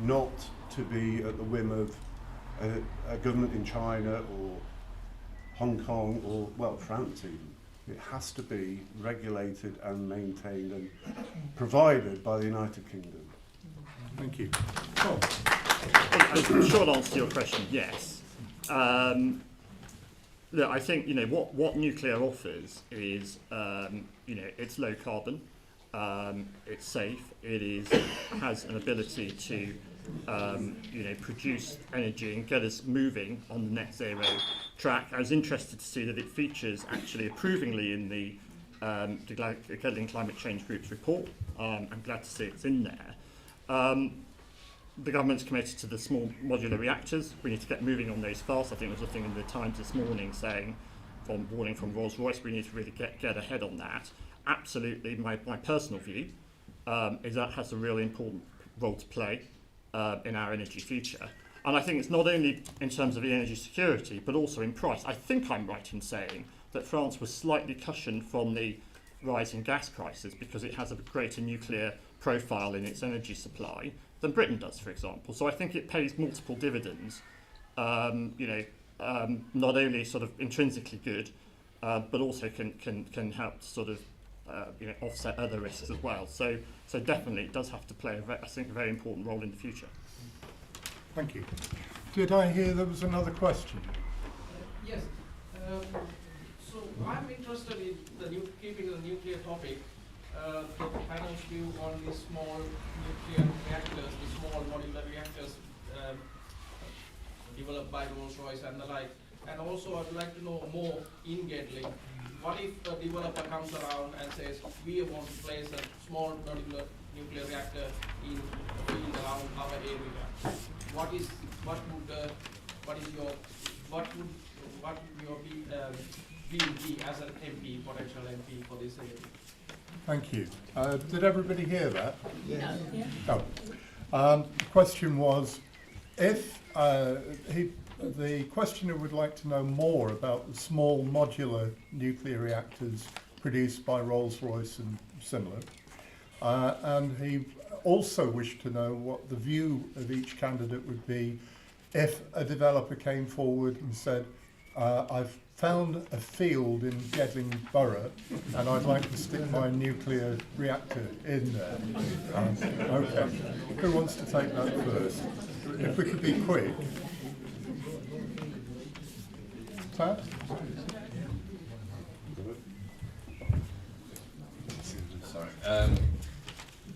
not to be at the whim of a government in China or Hong Kong or, well, France even. It has to be regulated and maintained and provided by the United Kingdom. Thank you. The short answer to your question, yes. Look, I think what nuclear offers is it's low carbon, it's safe, has an ability to produce energy and get us moving on the net zero track. I was interested to see that it features actually approvingly in the Gedling Climate Change Group's report. I'm glad to see it's in there. The government's committed to the small modular reactors. We need to get moving on those fast. I think there was a thing in the Times this morning saying, warning from Rolls-Royce, we need to really get ahead on that. Absolutely, my personal view is that has a really important role to play in our energy future. And I think it's not only in terms of the energy security, but also in price. I think I'm right in saying that France was slightly cushioned from the rise in gas prices because it has a greater nuclear profile in its energy supply than Britain does, for example. So I think it pays multiple dividends, not only sort of intrinsically good, but also can help to sort of offset other risks as well. So definitely it does have to play a very important role in the future. Thank you. Did I hear there was another question? Yes. So I'm interested in keeping the nuclear topic. The panel's view on the small nuclear reactors, the small modular reactors developed by Rolls-Royce and the like. And also I'd like to know more in Gedling. What if a developer comes around and says, we want to place a small modular nuclear reactor in a field around our area? What would your view be as an MP, potential MP for this area? Thank you. Did everybody hear that? Yes. Yeah. Oh. The question was, if the questioner would like to know more about the small modular nuclear reactors produced by Rolls-Royce and similar, and he also wished to know what the view of each candidate would be if a developer came forward and said, I've found a field in Gedling Borough and I'd like to stick my nuclear reactor in there. Okay, who wants to take that first? If we could be quick. Tad? Sorry.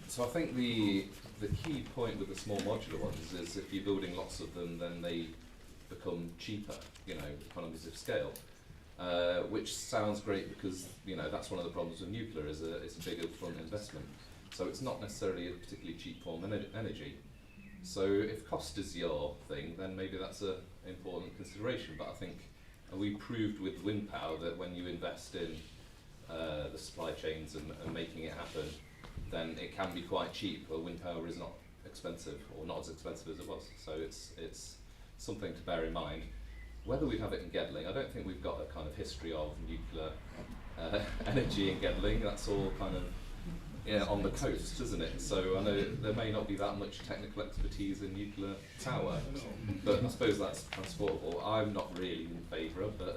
So I think the key point with the small modular ones is if you're building lots of them, then they become cheaper, economies of scale. which sounds great because that's one of the problems with nuclear is it's a big upfront investment. So it's not necessarily a particularly cheap form of energy. So if cost is your thing, then maybe that's an important consideration. But I think we proved with wind power that when you invest in the supply chains and making it happen, then it can be quite cheap. Well, wind power is not expensive, or not as expensive as it was. So it's something to bear in mind. Whether we'd have it in Gedling, I don't think we've got a kind of history of nuclear energy in Gedling. That's all kind of on the coast, isn't it? So I know there may not be that much technical expertise in nuclear power, but I suppose that's transportable. I'm not really in favour of, but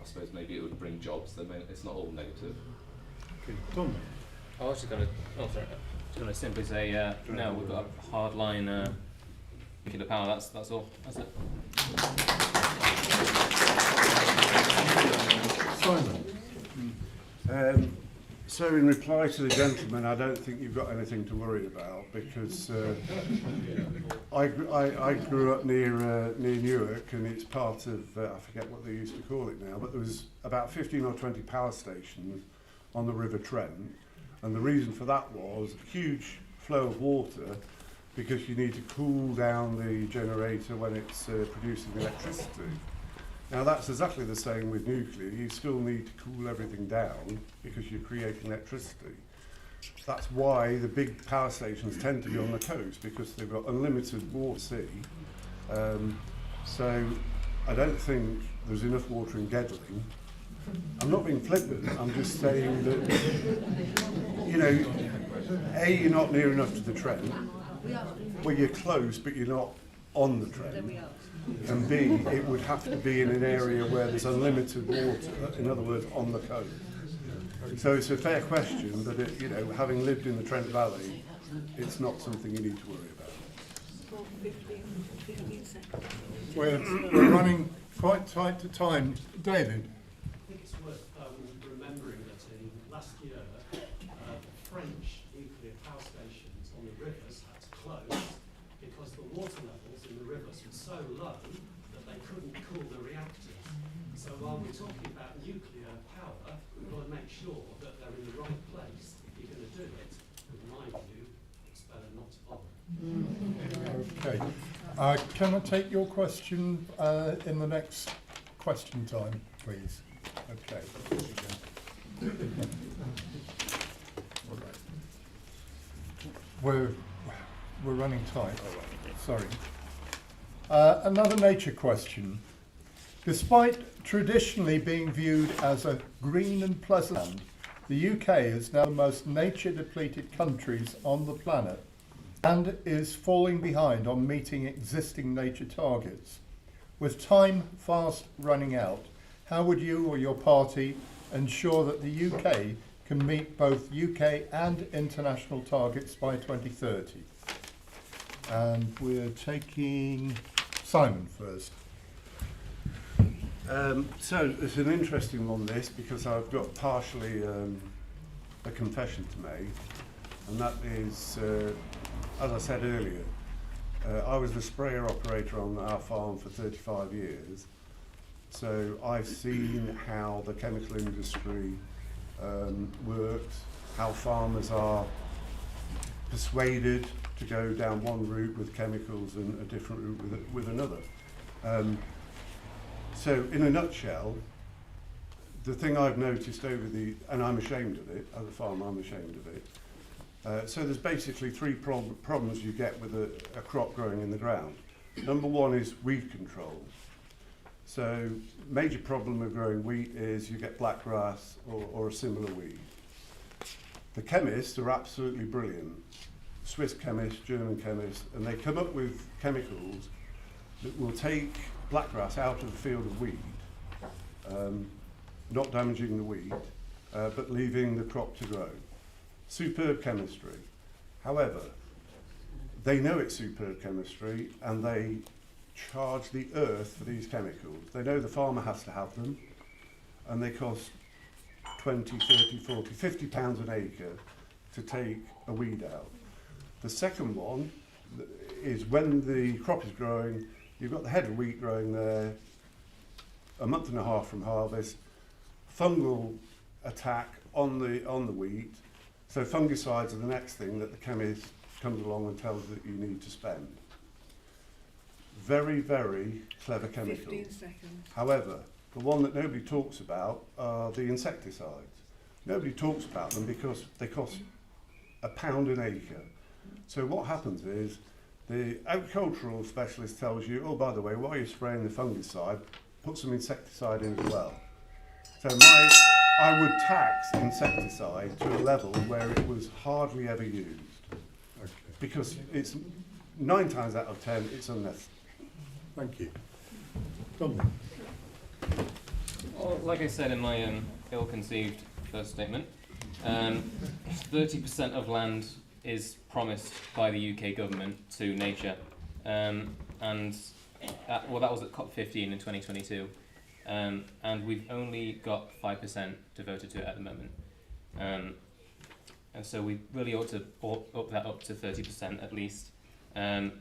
I suppose maybe it would bring jobs. It's not all negative. Okay, Tom. I was just going to simply say no. We've got a hard line nuclear power. That's all. That's it. Simon. So in reply to the gentleman, I don't think you've got anything to worry about because I grew up near Newark, and it's part of, I forget what they used to call it now, but there was about 15 or 20 power stations on the River Trent, and the reason for that was a huge flow of water because you need to cool down the generator when it's producing electricity. Now that's exactly the same with nuclear. You still need to cool everything down because you're creating electricity. That's why the big power stations tend to be on the coast, because they've got unlimited water sea. So I don't think there's enough water in Gedling. I'm not being flippant, I'm just saying that, A, you're not near enough to the Trent. Well, you're close, but you're not on the Trent. And B, it would have to be in an area where there's unlimited water, in other words, on the coast. So it's a fair question, but having lived in the Trent Valley, it's not something you need to worry about. 15 seconds. We're running quite tight to time. David. I think it's worth remembering that in last year, French nuclear power stations on the rivers had to close because the water levels in the rivers were so low that they couldn't cool the reactors. So while we're talking about nuclear power, we've got to make sure that they're in the right place. If you're going to do it, in my view, it's better not to bother. Okay. Can I take your question in the next question time, please? Okay. We're running tight. Sorry. Another nature question. Despite traditionally being viewed as a green and pleasant land, the UK is now the most nature-depleted countries on the planet and is falling behind on meeting existing nature targets. With time fast running out, how would you or your party ensure that the UK can meet both UK and international targets by 2030? And we're taking Simon first. So it's an interesting one, this, because I've got partially a confession to make, and that is, as I said earlier, I was the sprayer operator on our farm for 35 years, so I've seen how the chemical industry works, how farmers are persuaded to go down one route with chemicals and a different route with another. So in a nutshell, the thing I've noticed over and I'm ashamed of it, as a farmer I'm ashamed of it, so there's basically three problems you get with a crop growing in the ground. Number one is weed control. So major problem with growing wheat is you get blackgrass or a similar weed. The chemists are absolutely brilliant. Swiss chemists, German chemists, and they come up with chemicals that will take blackgrass out of the field of wheat, not damaging the wheat, but leaving the crop to grow. Superb chemistry. However, they know it's superb chemistry and they charge the earth for these chemicals. They know the farmer has to have them, and they cost 20, 30, 40, 50 pounds an acre to take a weed out. The second one is when the crop is growing, you've got the head of wheat growing there, a month and a half from harvest, fungal attack on the wheat. So fungicides are the next thing that the chemist comes along and tells that you need to spend. Very, very clever chemicals. 15 seconds. However, the one that nobody talks about are the insecticides. Nobody talks about them because they cost £1 an acre. So what happens is the agricultural specialist tells you, oh, by the way, while you're spraying the fungicide, put some insecticide in as well. So I would tax insecticide to a level where it was hardly ever used. Okay. Because it's 9 times out of 10, it's unnecessary. Thank you. Dominic. Well, like I said in my ill-conceived first statement, 30% of land is promised by the UK government to nature, and that was at COP15 in 2022, and we've only got 5% devoted to it at the moment, and so we really ought to up that up to 30% at least, and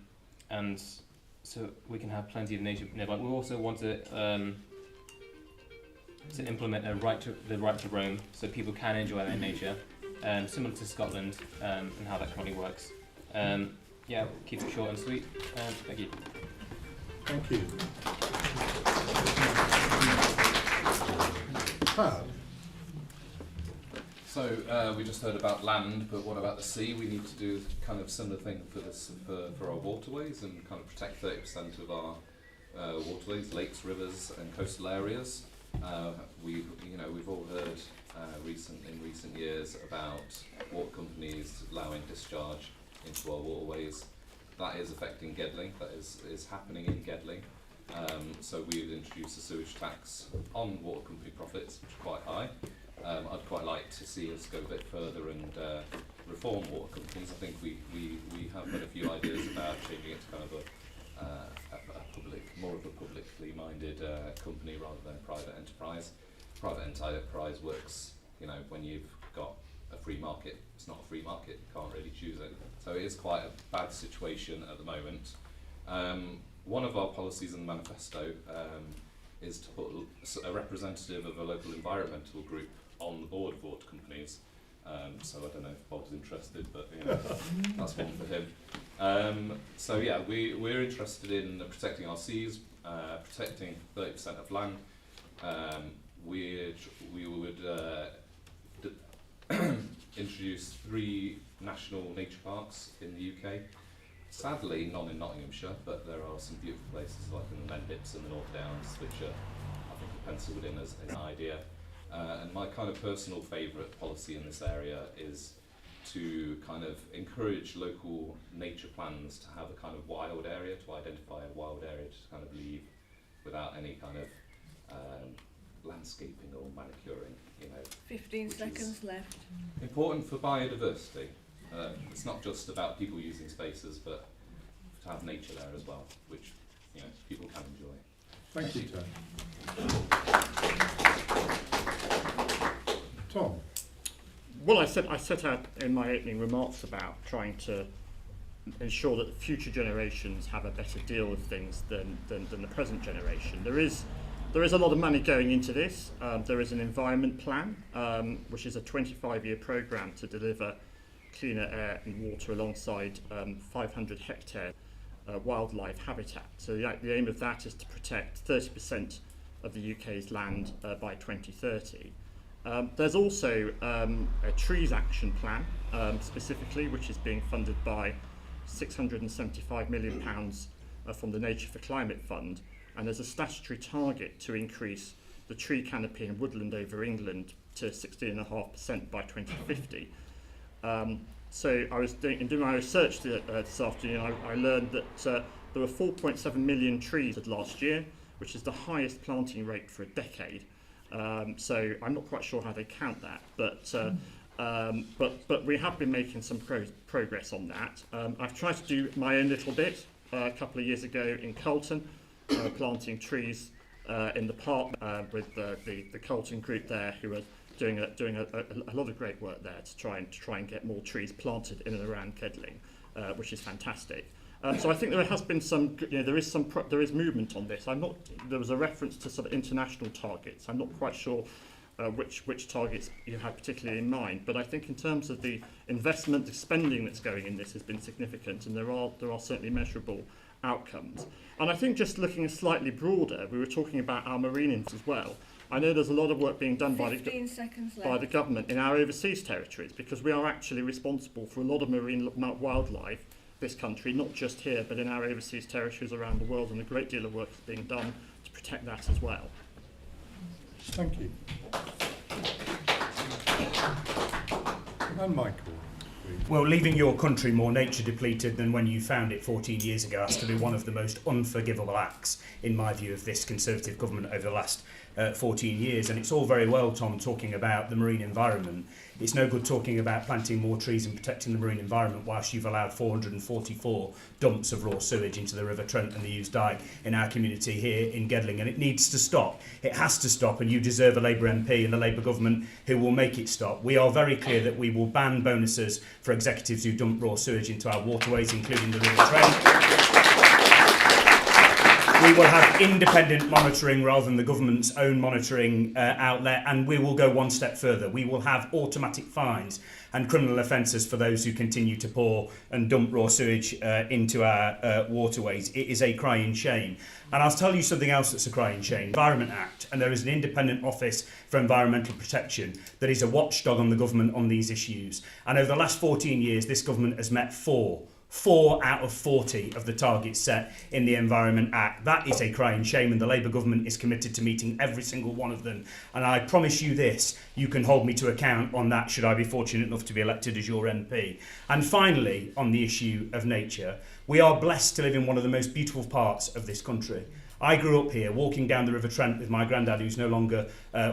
so we can have plenty of nature nearby. We also want to implement the right to roam, so people can enjoy their nature, similar to Scotland, and how that currently works. Yeah, keep it short and sweet. Thank you. Thank you. Pat. So we just heard about land, but what about the sea? We need to do kind of similar thing for our waterways and kind of protect 30% of our waterways, lakes, rivers, and coastal areas. We've all heard in recent years about water companies allowing discharge into our waterways. That is affecting Gedling. That is happening in Gedling. So we've introduced a sewage tax on water company profits, which is quite high. I'd quite like to see us go a bit further and reform water companies. I think we have got a few ideas about changing it to kind of more of a publicly minded company rather than a private enterprise. Private enterprise works, when you've got a free market. It's not a free market, you can't really choose it. So it is quite a bad situation at the moment. One of our policies in the manifesto is to put a representative of a local environmental group on the board of water companies. So I don't know if Bob's interested, but that's one for him. So yeah, we're interested in protecting our seas, protecting 30% of land. We would introduce 3 national nature parks in the UK. Sadly, none in Nottinghamshire, but there are some beautiful places like in the Mendips and the North Downs, which I think are penciled in as an idea. And my kind of personal favourite policy in this area is to kind of encourage local nature plans to have a kind of wild area, to identify a wild area to kind of leave without any kind of landscaping or manicuring, 15 seconds left. Important for biodiversity. It's not just about people using spaces, but to have nature there as well, which people can enjoy. Thank you, Tom. Well, I set out in my opening remarks about trying to ensure that the future generations have a better deal with things than the present generation. There is a lot of money going into this. There is an environment plan, which is a 25-year programme to deliver cleaner air and water alongside 500 hectare wildlife habitat. So the aim of that is to protect 30% of the UK's land by 2030. There's also a trees action plan specifically, which is being funded by £675 million from the Nature for Climate Fund, and there's a statutory target to increase the tree canopy and woodland over England to 16.5% by 2050. So I was doing my research this afternoon. I learned that there were 4.7 million trees last year, which is the highest planting rate for a decade. So I'm not quite sure how they count that, but we have been making some progress on that. I've tried to do my own little bit a couple of years ago in Colton, planting trees in the park with the Colton group there, who are doing a lot of great work there to try and get more trees planted in and around Gedling, which is fantastic. So I think there has been some, there is movement on this. There was a reference to sort of international targets. I'm not quite sure which targets you had particularly in mind, but I think in terms of the investment, the spending that's going in this has been significant, and there are certainly measurable outcomes. And I think just looking slightly broader, we were talking about our marine interests as well. I know there's a lot of work being done by the government in our overseas territories, because we are actually responsible for a lot of marine wildlife, this country, not just here, but in our overseas territories around the world, and a great deal of work is being done to protect that as well. Thank you. And Michael. Well, leaving your country more nature depleted than when you found it 14 years ago has to be one of the most unforgivable acts, in my view, of this Conservative government over the last 14 years. And it's all very well, Tom, talking about the marine environment. It's no good talking about planting more trees and protecting the marine environment whilst you've allowed 444 dumps of raw sewage into the River Trent and the Hughes Dyke in our community here in Gedling. And it needs to stop. It has to stop, and you deserve a Labour MP and a Labour government who will make it stop. We are very clear that we will ban bonuses for executives who dump raw sewage into our waterways, including the River Trent. We will have independent monitoring rather than the government's own monitoring outlet, and we will go one step further. We will have automatic fines and criminal offences for those who continue to pour and dump raw sewage into our waterways. It is a crying shame. And I'll tell you something else that's a crying shame. Environment Act, and there is an independent office for environmental protection that is a watchdog on the government on these issues. And over the last 14 years, this government has met four out of 40 of the targets set in the Environment Act. That is a crying shame, and the Labour government is committed to meeting every single one of them. And I promise you this, you can hold me to account on that should I be fortunate enough to be elected as your MP. And finally, on the issue of nature, we are blessed to live in one of the most beautiful parts of this country. I grew up here, walking down the River Trent with my granddad, who's no longer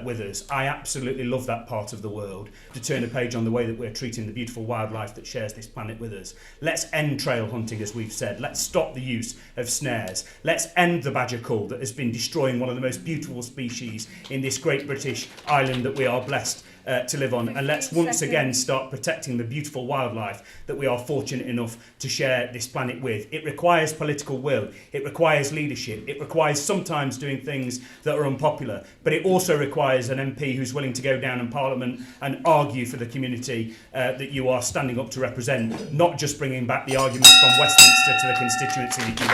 with us. I absolutely love that part of the world, to turn a page on the way that we're treating the beautiful wildlife that shares this planet with us. Let's end trail hunting, as we've said. Let's stop the use of snares. Let's end the badger cull that has been destroying one of the most beautiful species in this great British island that we are blessed to live on, and let's once again start protecting the beautiful wildlife that we are fortunate enough to share this planet with. It requires political will, it requires leadership, it requires sometimes doing things that are unpopular, but it also requires an MP who's willing to go down in Parliament and argue for the community that you are standing up to represent, not just bringing back the arguments from Westminster to the constituency that you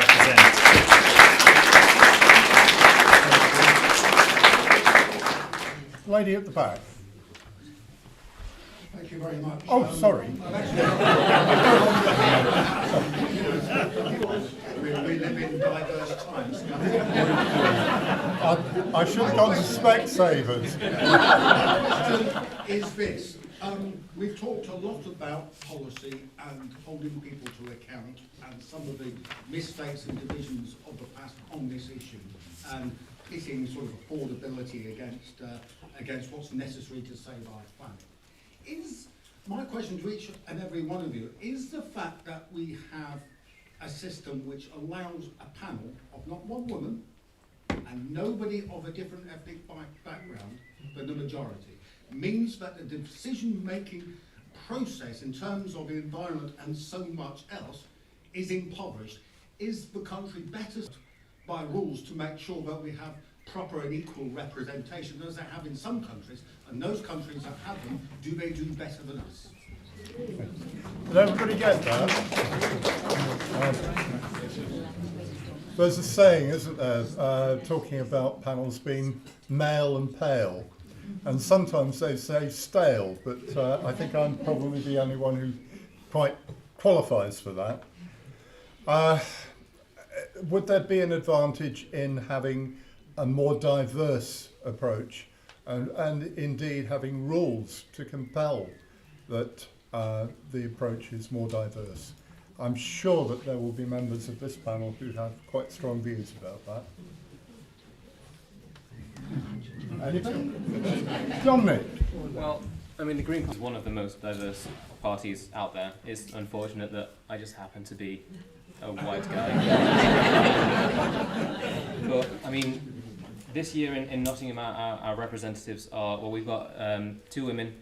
represent. Lady at the back. Thank you very much. Oh, sorry. We live in diverse times. I should have gone to Specsavers. Is this. We've talked a lot about policy and holding people to account and some of the mistakes and divisions of the past on this issue, and pitting sort of affordability against what's necessary to save our planet. Is my question to each and every one of you, is the fact that we have a system which allows a panel of not one woman and nobody of a different ethnic background than the majority, means that the decision-making process in terms of the environment and so much else is impoverished? Is the country better by rules to make sure that we have proper and equal representation as they have in some countries, and those countries that have them, do they do better than us? Did everybody get that? There's a saying, isn't there, talking about panels being male and pale, and sometimes they say stale, but I think I'm probably the only one who quite qualifies for that. Would there be an advantage in having a more diverse approach, and indeed having rules to compel that the approach is more diverse? I'm sure that there will be members of this panel who have quite strong views about that. Anybody? Dominic? Well, I mean, the Green Party is one of the most diverse parties out there. It's unfortunate that I just happen to be a white guy. But, I mean, this year in Nottingham, our representatives are, well, we've got 2 women,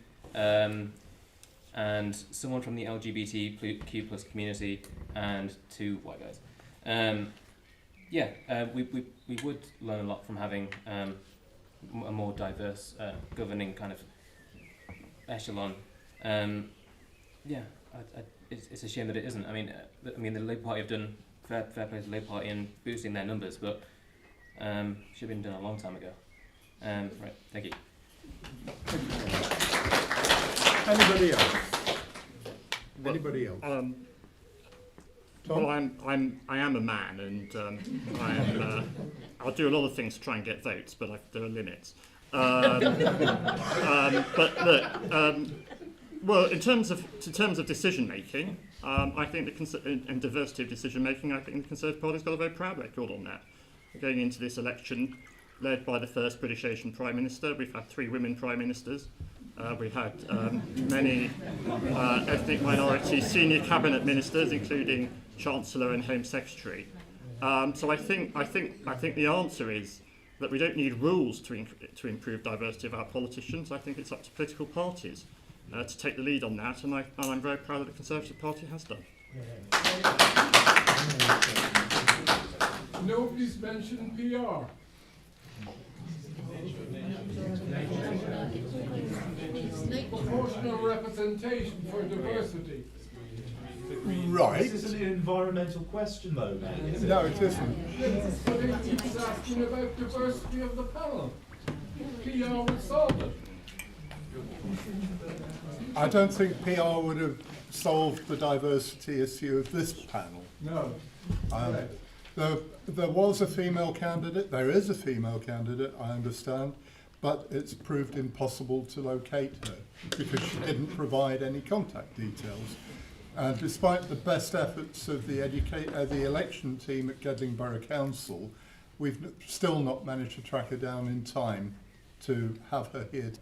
and someone from the LGBTQ plus community, and 2 white guys. We would learn a lot from having a more diverse governing kind of echelon. It's a shame that it isn't. I mean, the Labour Party have done fair play to the Labour Party in boosting their numbers, but should have been done a long time ago. Right, thank you. Anybody else? Anybody else? Well, I am a man, and I'll do a lot of things to try and get votes, but there are limits. But look, well, in terms of decision making, I think and diversity of decision making, I think the Conservative Party's got a very proud record on that. Going into this election, led by the first British Asian Prime Minister, we've had 3 women Prime Ministers. We've had many ethnic minority senior cabinet ministers, including Chancellor and Home Secretary. So I think the answer is that we don't need rules to improve diversity of our politicians. I think it's up to political parties to take the lead on that, and I'm very proud that the Conservative Party has done. Nobody's mentioned PR. Proportional representation for diversity. Right. This isn't an environmental question, though. No, it isn't. But it keeps asking about diversity of the panel. PR would solve it. I don't think PR would have solved the diversity issue of this panel. No. There was a female candidate, there is a female candidate, I understand, but it's proved impossible to locate her because she didn't provide any contact details. And despite the best efforts of the election team at Gedling Borough Council, we've still not managed to track her down in time to have her here.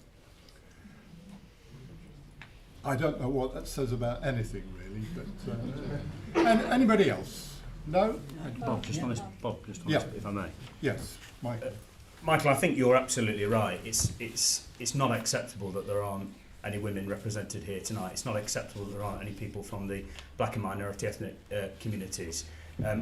I don't know what that says about anything really, but and anybody else? No? Bob, just on this, if I may. Yes, Michael. Michael, I think you're absolutely right. It's not acceptable that there aren't any women represented here tonight. It's not acceptable that there aren't any people from the black and minority ethnic communities.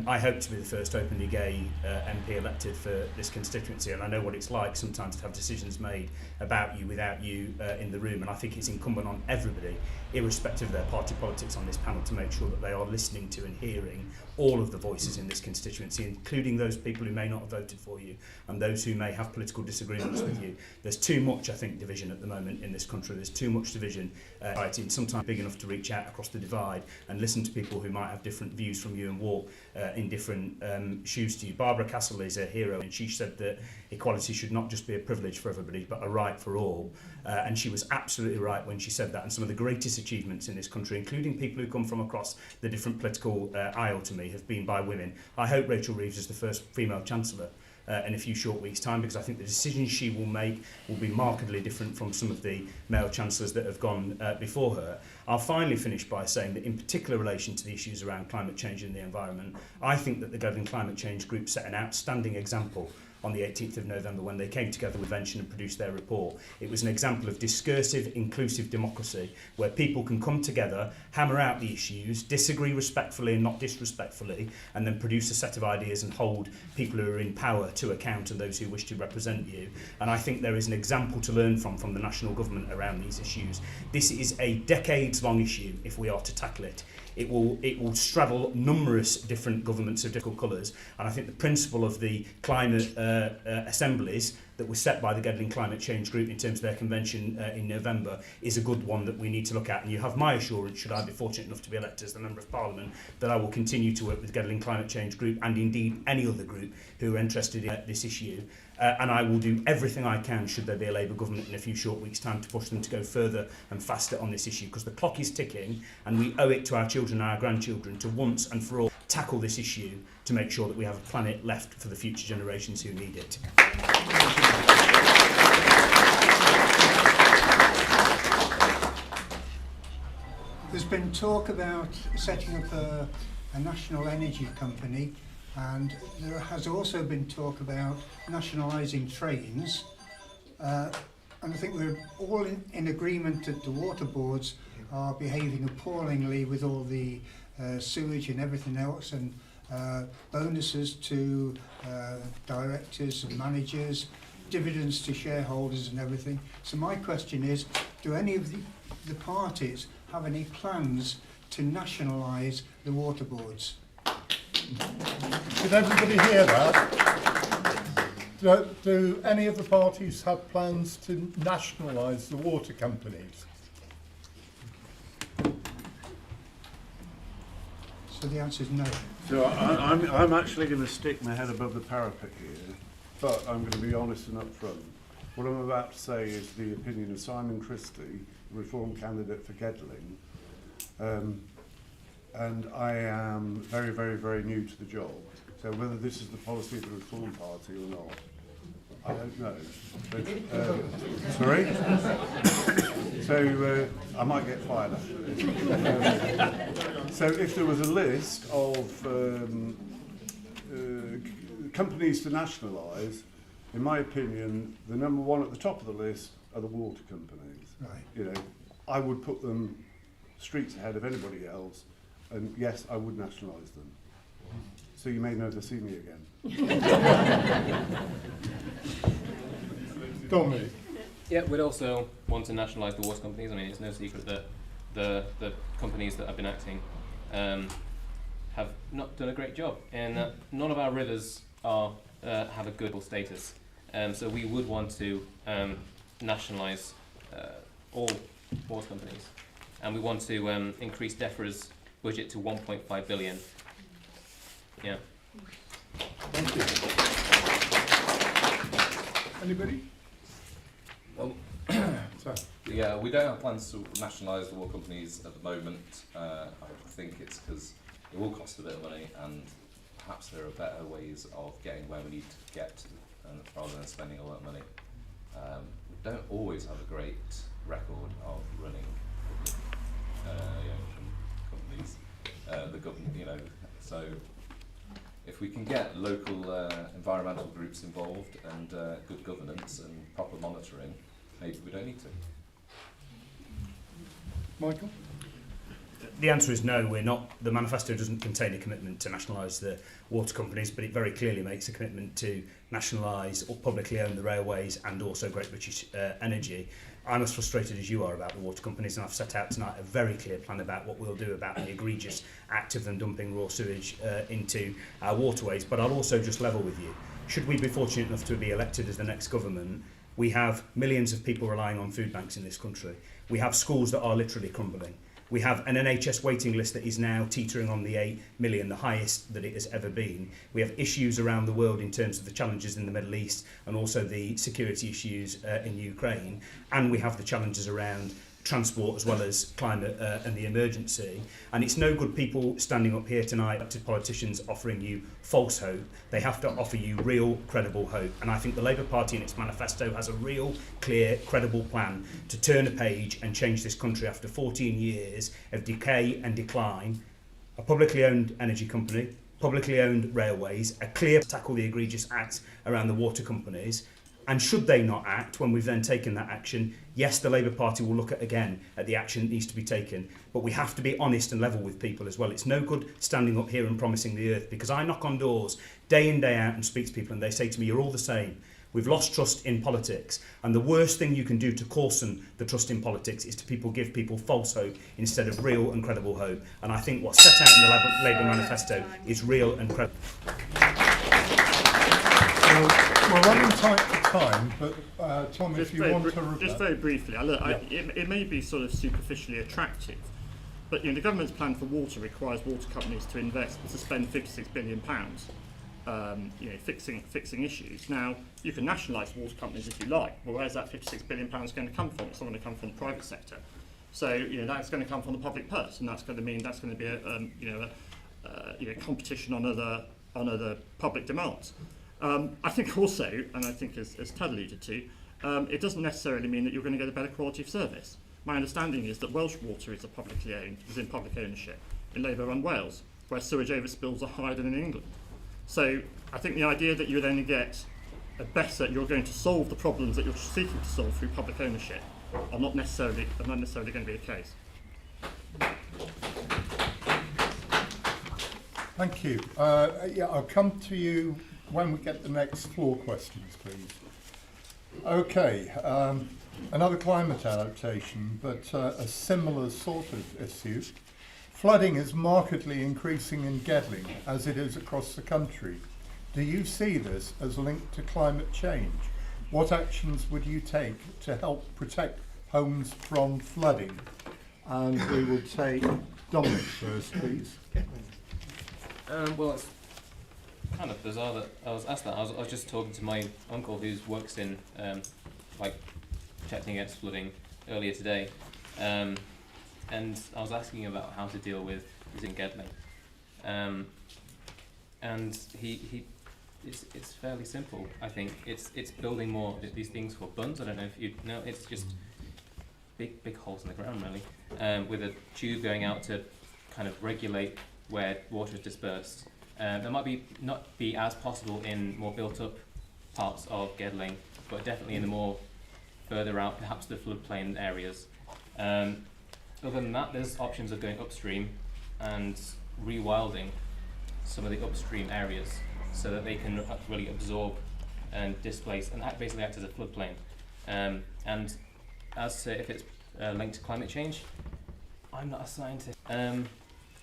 I hope to be the first openly gay MP elected for this constituency, and I know what it's like sometimes to have decisions made about you without you in the room, and I think it's incumbent on everybody, irrespective of their party politics on this panel, to make sure that they are listening to and hearing all of the voices in this constituency, including those people who may not have voted for you and those who may have political disagreements with you. There's too much, I think, division at the moment in this country. There's too much division, and sometimes big enough to reach out across the divide and listen to people who might have different views from you and walk in different shoes to you. Barbara Castle is a hero, and she said that equality should not just be a privilege for everybody, but a right for all. And she was absolutely right when she said that. And some of the greatest achievements in this country, including people who come from across the different political aisle to me, have been by women. I hope Rachel Reeves is the first female Chancellor in a few short weeks' time, because I think the decisions she will make will be markedly different from some of the male Chancellors that have gone before her. I'll finally finish by saying that in particular relation to the issues around climate change and the environment, I think that the Gedling Climate Change Group set an outstanding example on the 18th of November when they came together with Vention and produced their report. It was an example of discursive, inclusive democracy where people can come together, hammer out the issues, disagree respectfully and not disrespectfully, and then produce a set of ideas and hold people who are in power to account and those who wish to represent you. And I think there is an example to learn from the national government around these issues. This is a decades-long issue if we are to tackle it. It will straddle numerous different governments of different colours, and I think the principle of the climate assemblies that was set by the Gedling Climate Change Group in terms of their convention in November is a good one that we need to look at. And you have my assurance, should I be fortunate enough to be elected as the Member of Parliament, that I will continue to work with the Gedling Climate Change Group and indeed any other group who are interested in this issue. And I will do everything I can, should there be a Labour government in a few short weeks' time, to push them to go further and faster on this issue, because the clock is ticking and we owe it to our children and our grandchildren to once and for all tackle this issue to make sure that we have a planet left for the future generations who need it. There's been talk about setting up a national energy company, and there has also been talk about nationalising trains. And I think we're all in agreement that the water boards are behaving appallingly with all the sewage and everything else, and bonuses to directors and managers, dividends to shareholders and everything. So my question is, do any of the parties have any plans to nationalise the water boards? Did everybody hear that? Do any of the parties have plans to nationalise the water companies? So the answer is no. So I'm actually going to stick my head above the parapet here, but I'm going to be honest and upfront. What I'm about to say is the opinion of Simon Christie, Reform candidate for Gedling, and I am very, very, very new to the job. So whether this is the policy of the Reform Party or not, I don't know. But, sorry? So I might get fired after this. So if there was a list of companies to nationalise, in my opinion, the number one at the top of the list are the water companies. Right. You know, I would put them streets ahead of anybody else, and yes, I would nationalise them. So you may never see me again. Dominic? Yeah, we'd also want to nationalise the water companies. I mean, it's no secret that the companies that have been acting have not done a great job, and none of our rivers are have a good status. So we would want to nationalise all water companies, and we want to increase DEFRA's budget to 1.5 billion. Yeah. Thank you. Anybody? Well, So, yeah, we don't have plans to nationalise the water companies at the moment. I think it's because it will cost a bit of money, and perhaps there are better ways of getting where we need to get rather than spending a lot of money. We don't always have a great record of running companies, the government, you know. So if we can get local environmental groups involved and good governance and proper monitoring, maybe we don't need to. Michael? The answer is no, we're not. The manifesto doesn't contain a commitment to nationalise the water companies, but it very clearly makes a commitment to nationalise or publicly own the railways and also Great British Energy. I'm as frustrated as you are about the water companies, and I've set out tonight a very clear plan about what we'll do about the egregious act of them dumping raw sewage into our waterways. But I'll also just level with you. Should we be fortunate enough to be elected as the next government, we have millions of people relying on food banks in this country. We have schools that are literally crumbling. We have an NHS waiting list that is now teetering on the 8 million, the highest that it has ever been. We have issues around the world in terms of the challenges in the Middle East and also the security issues in Ukraine. And we have the challenges around transport as well as climate and the emergency. And it's no good people standing up here tonight to politicians offering you false hope. They have to offer you real, credible hope. And I think the Labour Party in its manifesto has a real, clear, credible plan to turn a page and change this country after 14 years of decay and decline. A publicly owned energy company, publicly owned railways, a clear to tackle the egregious acts around the water companies. And should they not act when we've then taken that action, yes, the Labour Party will look at again at the action that needs to be taken. But we have to be honest and level with people as well. It's no good standing up here and promising the earth, because I knock on doors day in, day out and speak to people and they say to me, you're all the same. We've lost trust in politics. And the worst thing you can do to coarsen the trust in politics is to give people false hope instead of real and credible hope. And I think what's set out in the Labour manifesto is real and credible. We're running tight for time, but Tom, if you want to... Just very briefly, it may be sort of superficially attractive, but the government's plan for water requires water companies to invest, to spend £56 billion, fixing issues. Now, you can nationalise water companies if you like, but where's that £56 billion going to come from? It's not going to come from the private sector. So, that's going to come from the public purse, and that's going to mean that's going to be a competition on other public demands. I think also, and I think as Ted alluded to, it doesn't necessarily mean that you're going to get a better quality of service. My understanding is that Welsh Water is in public ownership in Labour-run Wales, where sewage overspills are higher than in England. So I think the idea that you're going to get you're going to solve the problems that you're seeking to solve through public ownership are not necessarily going to be the case. Thank you. Yeah, I'll come to you when we get the next floor questions, please. Okay, another climate adaptation, but a similar sort of issue. Flooding is markedly increasing in Gedling, as it is across the country. Do you see this as linked to climate change? What actions would you take to help protect homes from flooding? And we will take Dominic first, please. Well, it's kind of bizarre that I was asked that. I was just talking to my uncle who works in like protecting against flooding earlier today, and I was asking about how to deal with using Gedling, and it's fairly simple. I think it's building more of these things called bunds. I don't know if you know. It's just big holes in the ground really, with a tube going out to kind of regulate where water is dispersed. There might not be as possible in more built up parts of Gedling, but definitely in the more further out, perhaps the floodplain areas. Other than that, there's options of going upstream and rewilding some of the upstream areas so that they can really absorb and displace and basically act as a floodplain. And as to if it's linked to climate change, I'm not a scientist.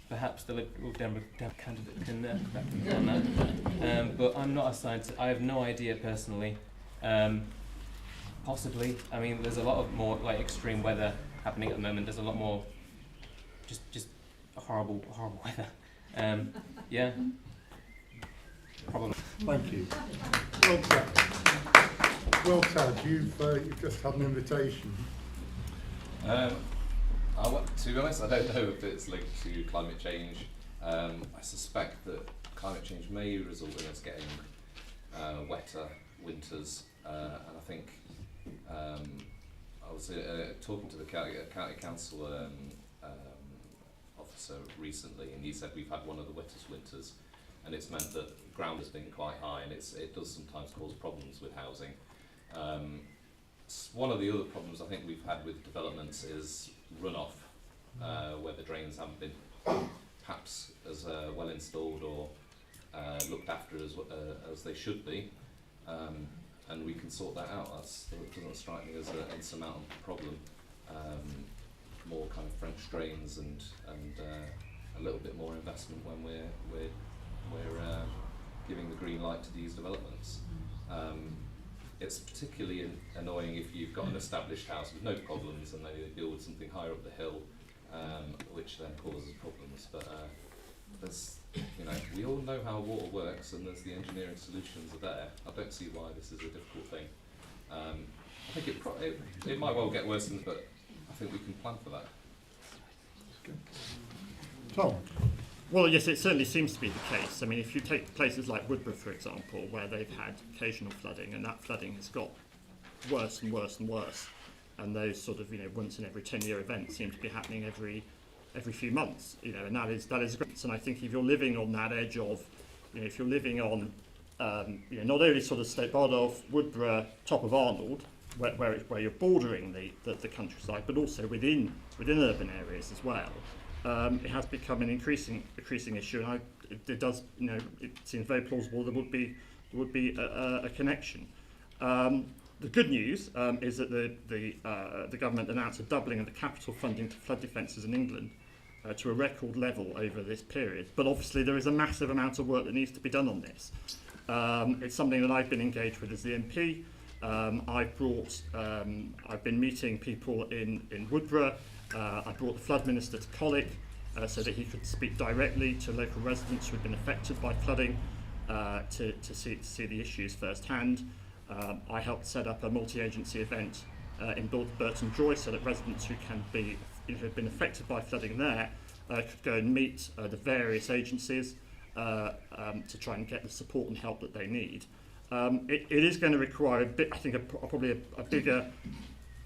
Perhaps the Liberal Democrat candidate can correct me on that. But I'm not a scientist. I have no idea personally. Possibly. I mean, there's a lot of more like extreme weather happening at the moment. There's a lot more just horrible weather. Yeah. Probably. Thank you. Well, Tad, you've just had an invitation. To be honest, I don't know if it's linked to climate change. I suspect that climate change may result in us getting wetter winters, and I think I was talking to the county council officer recently, and he said we've had one of the wettest winters, and it's meant that ground has been quite high, and it does sometimes cause problems with housing. One of the other problems I think we've had with developments is runoff, where the drains haven't been perhaps as well installed or looked after as they should be, and we can sort that out. That doesn't strike me as an insurmountable problem. More kind of French drains and a little bit more investment when we're giving the green light to these developments. It's particularly annoying if you've got an established house with no problems and they build something higher up the hill, which then causes problems. But there's, we all know how water works, and there's the engineering solutions are there. I don't see why this is a difficult thing. I think it might well get worse, but I think we can plan for that. Tom. Well, yes, it certainly seems to be the case. I mean, if you take places like Woodborough, for example, where they've had occasional flooding, and that flooding has got worse and worse and worse, and those sort of once in every 10-year events seem to be happening every few months, and that is great. And I think if you're living on that edge of, if you're living on, not only sort of Stoke Bardolph, Woodborough, top of Arnold, where you're bordering the countryside, but also within urban areas as well. It has become an increasing issue, and it does, it seems very plausible there would be a connection. The good news is that the government announced a doubling of the capital funding to flood defences in England to a record level over this period. But obviously there is a massive amount of work that needs to be done on this. It's something that I've been engaged with as the MP. I've been meeting people in Woodborough. I brought the flood minister to Colic so that he could speak directly to local residents who had been affected by flooding to see the issues firsthand. I helped set up a multi-agency event in Burton Joy so that residents who have been affected by flooding there could go and meet the various agencies to try and get the support and help that they need. It is going to require probably a bigger,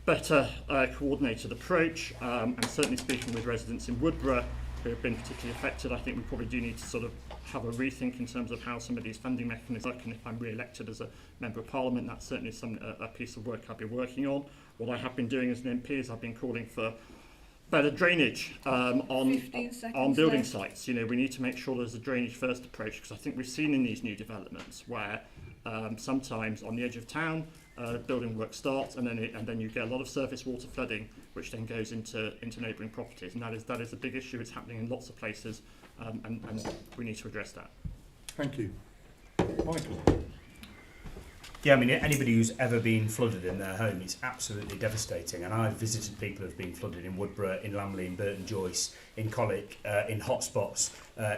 better coordinated approach, and certainly speaking with residents in Woodborough who have been particularly affected, I think we probably do need to sort of have a rethink in terms of how some of these funding mechanisms work, and if I'm re-elected as a Member of Parliament, that's certainly a piece of work I've been working on. What I have been doing as an MP is I've been calling for better drainage on 15 seconds building left. sites. You know, we need to make sure there's a drainage first approach, because I think we've seen in these new developments where sometimes on the edge of town building work starts and then you get a lot of surface water flooding, which then goes into neighbouring properties, and that is a big issue. It's happening in lots of places, and we need to address that. Thank you. Michael. Yeah, I mean, anybody who's ever been flooded in their home, it's absolutely devastating. And I've visited people who've been flooded in Woodborough, in Lamley, in Burton Joyce, in Colic, in hotspots,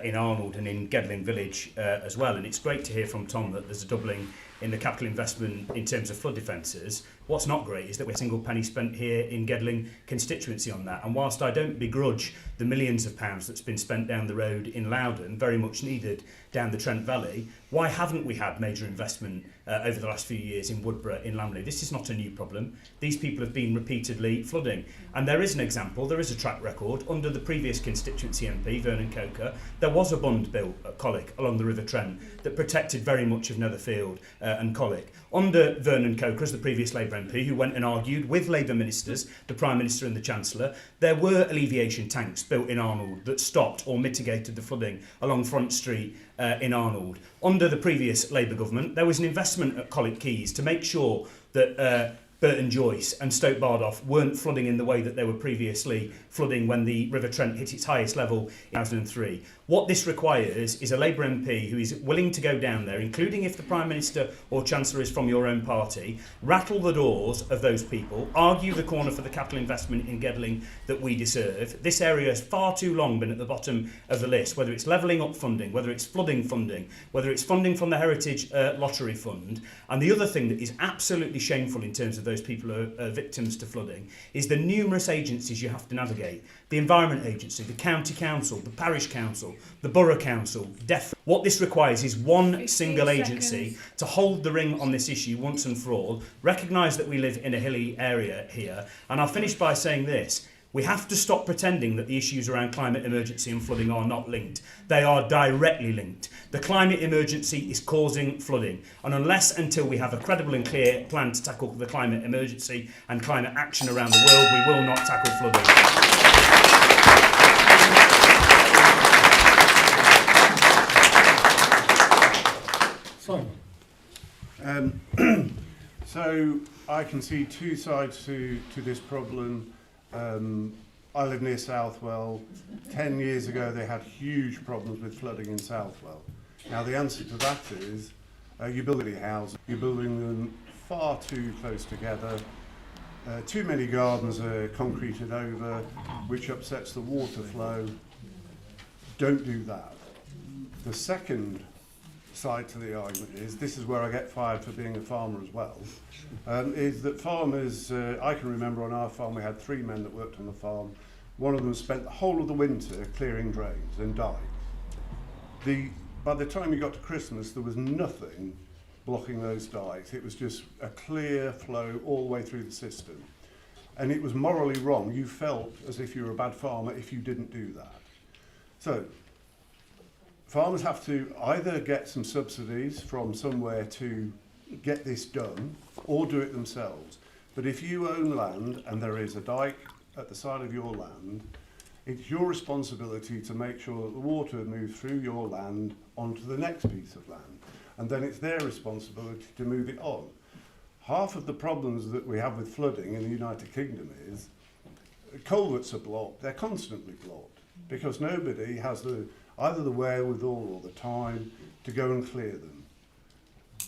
in Arnold and in Gedling Village as well. And it's great to hear from Tom that there's a doubling in the capital investment in terms of flood defences. What's not great is that we're a single penny spent here in Gedling constituency on that. And whilst I don't begrudge the millions of pounds that's been spent down the road in Loudon, very much needed down the Trent Valley, why haven't we had major investment over the last few years in Woodborough, in Lamley? This is not a new problem. These people have been repeatedly flooding. And there is an example, there is a track record. Under the previous constituency MP, Vernon Coker, there was a bund built at Colic along the River Trent that protected very much of Netherfield and Colic. Under Vernon Coker, as the previous Labour MP, who went and argued with Labour ministers, the Prime Minister and the Chancellor, there were alleviation tanks built in Arnold that stopped or mitigated the flooding along Front Street in Arnold. Under the previous Labour government, there was an investment at Colic Quays to make sure that Burton Joyce and Stoke Bardolph weren't flooding in the way that they were previously flooding when the River Trent hit its highest level in 2003. What this requires is a Labour MP who is willing to go down there, including if the Prime Minister or Chancellor is from your own party, rattle the doors of those people, argue the corner for the capital investment in Gedling that we deserve. This area has far too long been at the bottom of the list, whether it's levelling up funding, whether it's flooding funding, whether it's funding from the Heritage Lottery Fund. And the other thing that is absolutely shameful in terms of those people who are victims to flooding is the numerous agencies you have to navigate. The Environment Agency, the County Council, the Parish Council, the Borough Council, What this requires is one single agency to hold the ring on this issue once and for all, recognise that we live in a hilly area here, and I'll finish by saying this. We have to stop pretending that the issues around climate emergency and flooding are not linked. They are directly linked. The climate emergency is causing flooding, and until we have a credible and clear plan to tackle the climate emergency and climate action around the world, we will not tackle flooding. So I can see two sides to this problem. I live near Southwell. 10 years ago they had huge problems with flooding in Southwell. Now the answer to that is you're building houses, you're building them far too close together. Too many gardens are concreted over, which upsets the water flow. Don't do that. The second side to the argument is, this is where I get fired for being a farmer as well, is that farmers, I can remember on our farm we had 3 men that worked on the farm. One of them spent the whole of the winter clearing drains and died. By the time you got to Christmas, there was nothing blocking those dikes. It was just a clear flow all the way through the system. And it was morally wrong. You felt as if you were a bad farmer if you didn't do that. So, farmers have to either get some subsidies from somewhere to get this done, or do it themselves. But if you own land and there is a dike at the side of your land, it's your responsibility to make sure that the water moves through your land onto the next piece of land. And then it's their responsibility to move it on. Half of the problems that we have with flooding in the United Kingdom is culverts are blocked, they're constantly blocked, because nobody has either the wherewithal or the time to go and clear them.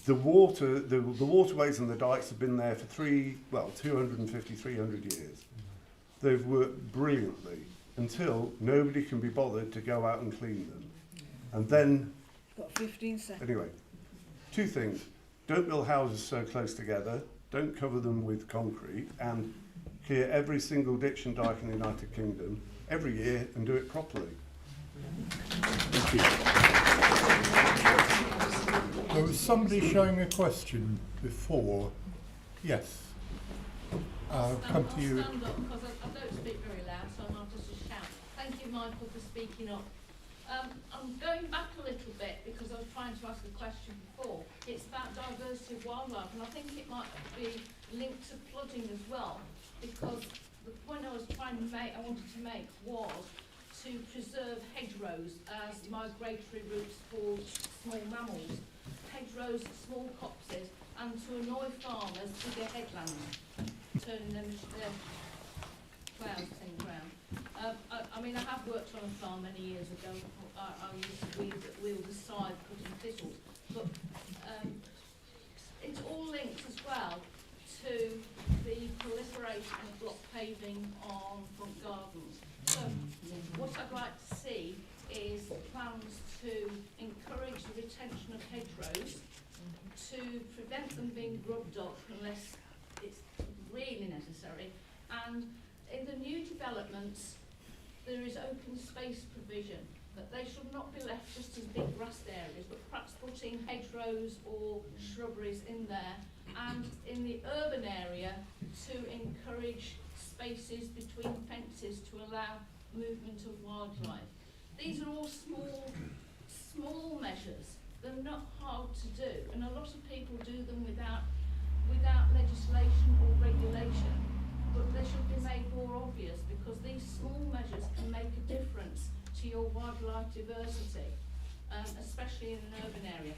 The waterways and the dikes have been there for 250, 300 years. They've worked brilliantly until nobody can be bothered to go out and clean them. And then, got 15 seconds. Anyway, 2 things. Don't build houses so close together, don't cover them with concrete, and clear every single ditch and dike in the United Kingdom every year and do it properly. Thank you. There was somebody showing a question before. Yes. I'll come to you. I'll stand up because I don't speak very loud, so I'll just shout. Thank you, Michael, for speaking up. I'm going back a little bit because I was trying to ask a question before. It's about diversity of wildlife, and I think it might be linked to flooding as well, because the point I was trying to make, I wanted to make, was to preserve hedgerows as migratory routes for small mammals, hedgerows, small copses, and to annoy farmers bigger headlands, turning them into their clouds thing round. I mean, I have worked on a farm many years ago. I used to wield a scythe cutting thistles, but it all links as well to the proliferation of block paving on front gardens. So what I'd like to see is plans to encourage the retention of hedgerows, to prevent them being grubbed up unless it's really necessary, and in the new developments there is open space provision, that they should not be left just as big grassed areas, but perhaps putting hedgerows or shrubberies in there, and in the urban area to encourage spaces between fences to allow movement of wildlife. These are all small measures. They're not hard to do, and a lot of people do them without legislation or regulation, but they should be made more obvious, because these small measures can make a difference to your wildlife diversity, especially in an urban area.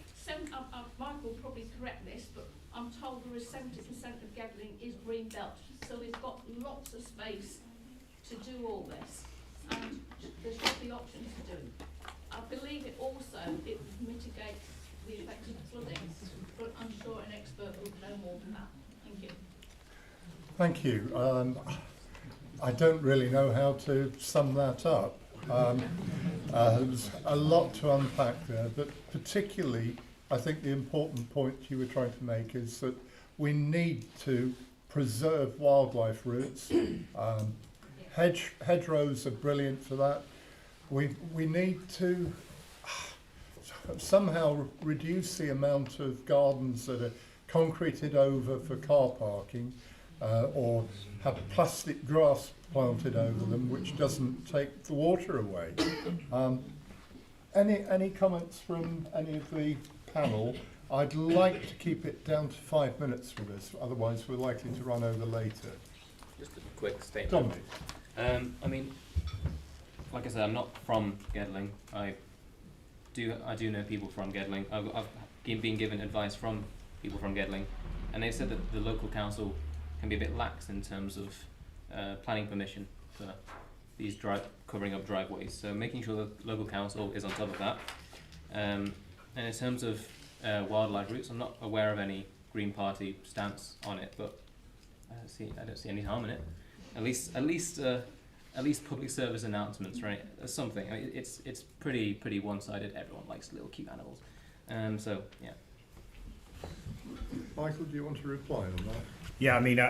Mike will probably correct this, but I'm told there is 70% of Gedling is green belt, so we've got lots of space to do all this, and there's just the option to do it. I believe it also mitigates the effect of flooding, but I'm sure an expert will know more than that. Thank you. Thank you. I don't really know how to sum that up. There's a lot to unpack there, but particularly I think the important point you were trying to make is that we need to preserve wildlife routes. Hedgerows are brilliant for that. We need to somehow reduce the amount of gardens that are concreted over for car parking, or have plastic grass planted over them, which doesn't take the water away. Any comments from any of the panel? I'd like to keep it down to 5 minutes for this, otherwise we're likely to run over later. Just a quick statement. Dominic. I mean, like I said, I'm not from Gedling. I do know people from Gedling. I've been given advice from people from Gedling, and they said that the local council can be a bit lax in terms of planning permission for these covering up driveways. So making sure that local council is on top of that. And in terms of wildlife routes, I'm not aware of any Green Party stance on it, but I don't see any harm in it. At least public service announcements, right? Something. I mean, it's pretty one-sided. Everyone likes little cute animals. So yeah. Michael, do you want to reply on that? Yeah, I mean,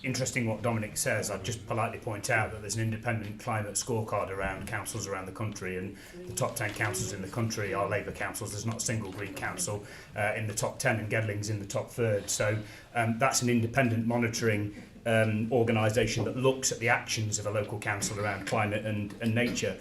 interesting what Dominic says. I'd just politely point out that there's an independent climate scorecard around councils around the country, and the top 10 councils in the country are Labour councils. There's not a single Green council in the top 10, and Gedling's in the top third. So that's an independent monitoring organisation that looks at the actions of a local council around climate and nature.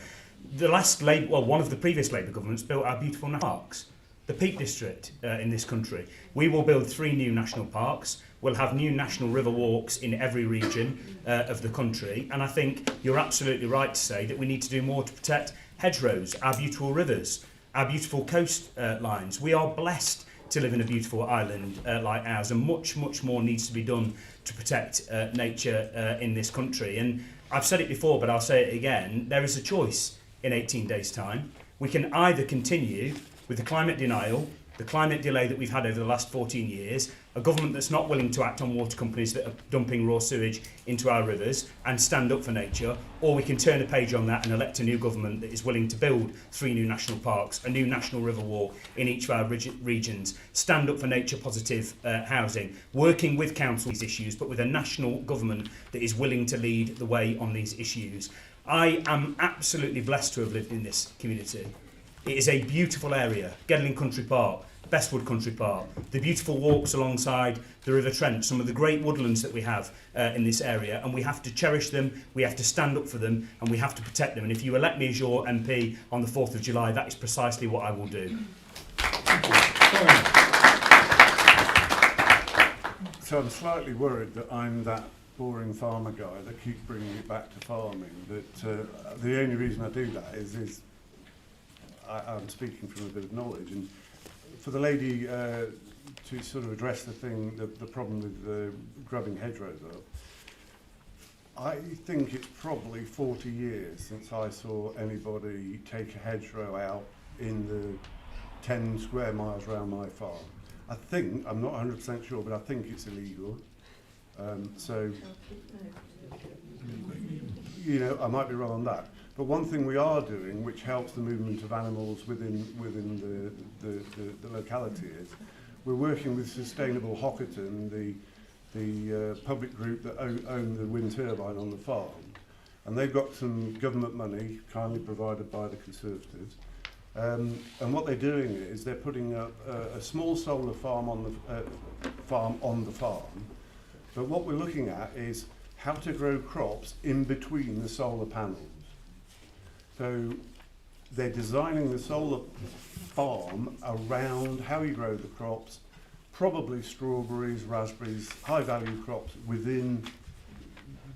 One of the previous Labour governments built our beautiful parks, the Peak District in this country. We will build 3 new national parks. We'll have new national river walks in every region of the country. And I think you're absolutely right to say that we need to do more to protect hedgerows, our beautiful rivers, our beautiful coastlines. We are blessed to live in a beautiful island like ours, and much more needs to be done to protect nature in this country. And I've said it before, but I'll say it again. There is a choice in 18 days' time. We can either continue with the climate denial, the climate delay that we've had over the last 14 years, a government that's not willing to act on water companies that are dumping raw sewage into our rivers and stand up for nature, or we can turn a page on that and elect a new government that is willing to build 3 new national parks, a new national river walk in each of our regions, stand up for nature positive housing, working with council these issues, but with a national government that is willing to lead the way on these issues. I am absolutely blessed to have lived in this community. It is a beautiful area, Gedling Country Park, Bestwood Country Park, the beautiful walks alongside the River Trent, some of the great woodlands that we have in this area, and we have to cherish them, we have to stand up for them, and we have to protect them. And if you elect me as your MP on the 4th of July, that is precisely what I will do. So I'm slightly worried that I'm that boring farmer guy that keeps bringing it back to farming. But the only reason I do that is I'm speaking from a bit of knowledge. And for the lady to sort of address the problem with grubbing hedgerows up, I think it's probably 40 years since I saw anybody take a hedgerow out in the 10 square miles around my farm. I think, I'm not 100% sure, but I think it's illegal. So, you know, I might be wrong on that. But one thing we are doing, which helps the movement of animals within the locality, is we're working with Sustainable Hockerton, the public group that own the wind turbine on the farm, and they've got some government money kindly provided by the Conservatives. And what they're doing is they're putting up a small solar farm on the farm. But what we're looking at is how to grow crops in between the solar panels. So they're designing the solar farm around how you grow the crops, probably strawberries, raspberries, high-value crops within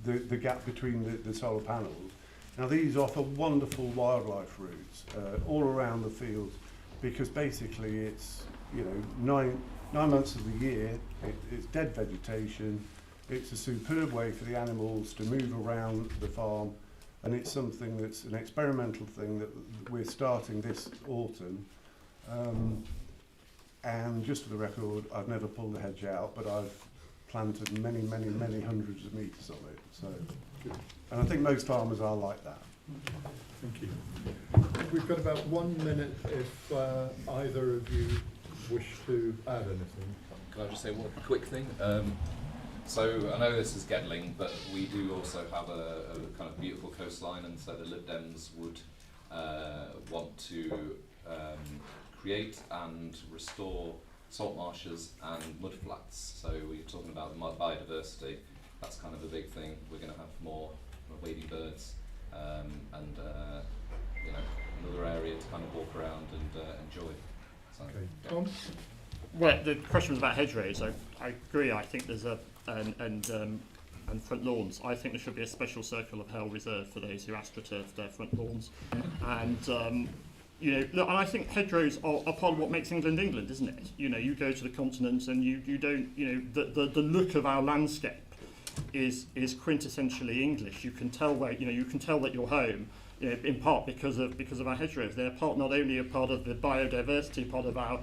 the gap between the solar panels. Now these offer wonderful wildlife routes all around the fields, because basically it's, you know, nine months of the year, it's dead vegetation. It's a superb way for the animals to move around the farm, and it's something that's an experimental thing that we're starting this autumn. And just for the record, I've never pulled the hedge out, but I've planted many, many, many hundreds of metres of it. So, and I think most farmers are like that. Thank you. We've got about 1 minute if either of you wish to add anything. Can I just say one quick thing? So I know this is Gedling, but we do also have a kind of beautiful coastline, and so the Lib Dems would want to create and restore salt marshes and mudflats. So we're talking about biodiversity. That's kind of a big thing. We're going to have more wading birds and you know, another area to kind of walk around and enjoy. So, okay. Tom? Well, the question was about hedgerows. I agree. I think there's and front lawns. I think there should be a special circle of hell reserved for those who astroturf their front lawns. And you know, look, and I think hedgerows are part of what makes England England, isn't it? You know, you go to the continent and you don't, you know, the look of our landscape is quintessentially English. You can tell where, you know, you can tell that you're home, you know, in part because of our hedgerows. They're part, not only a part of the biodiversity, part of our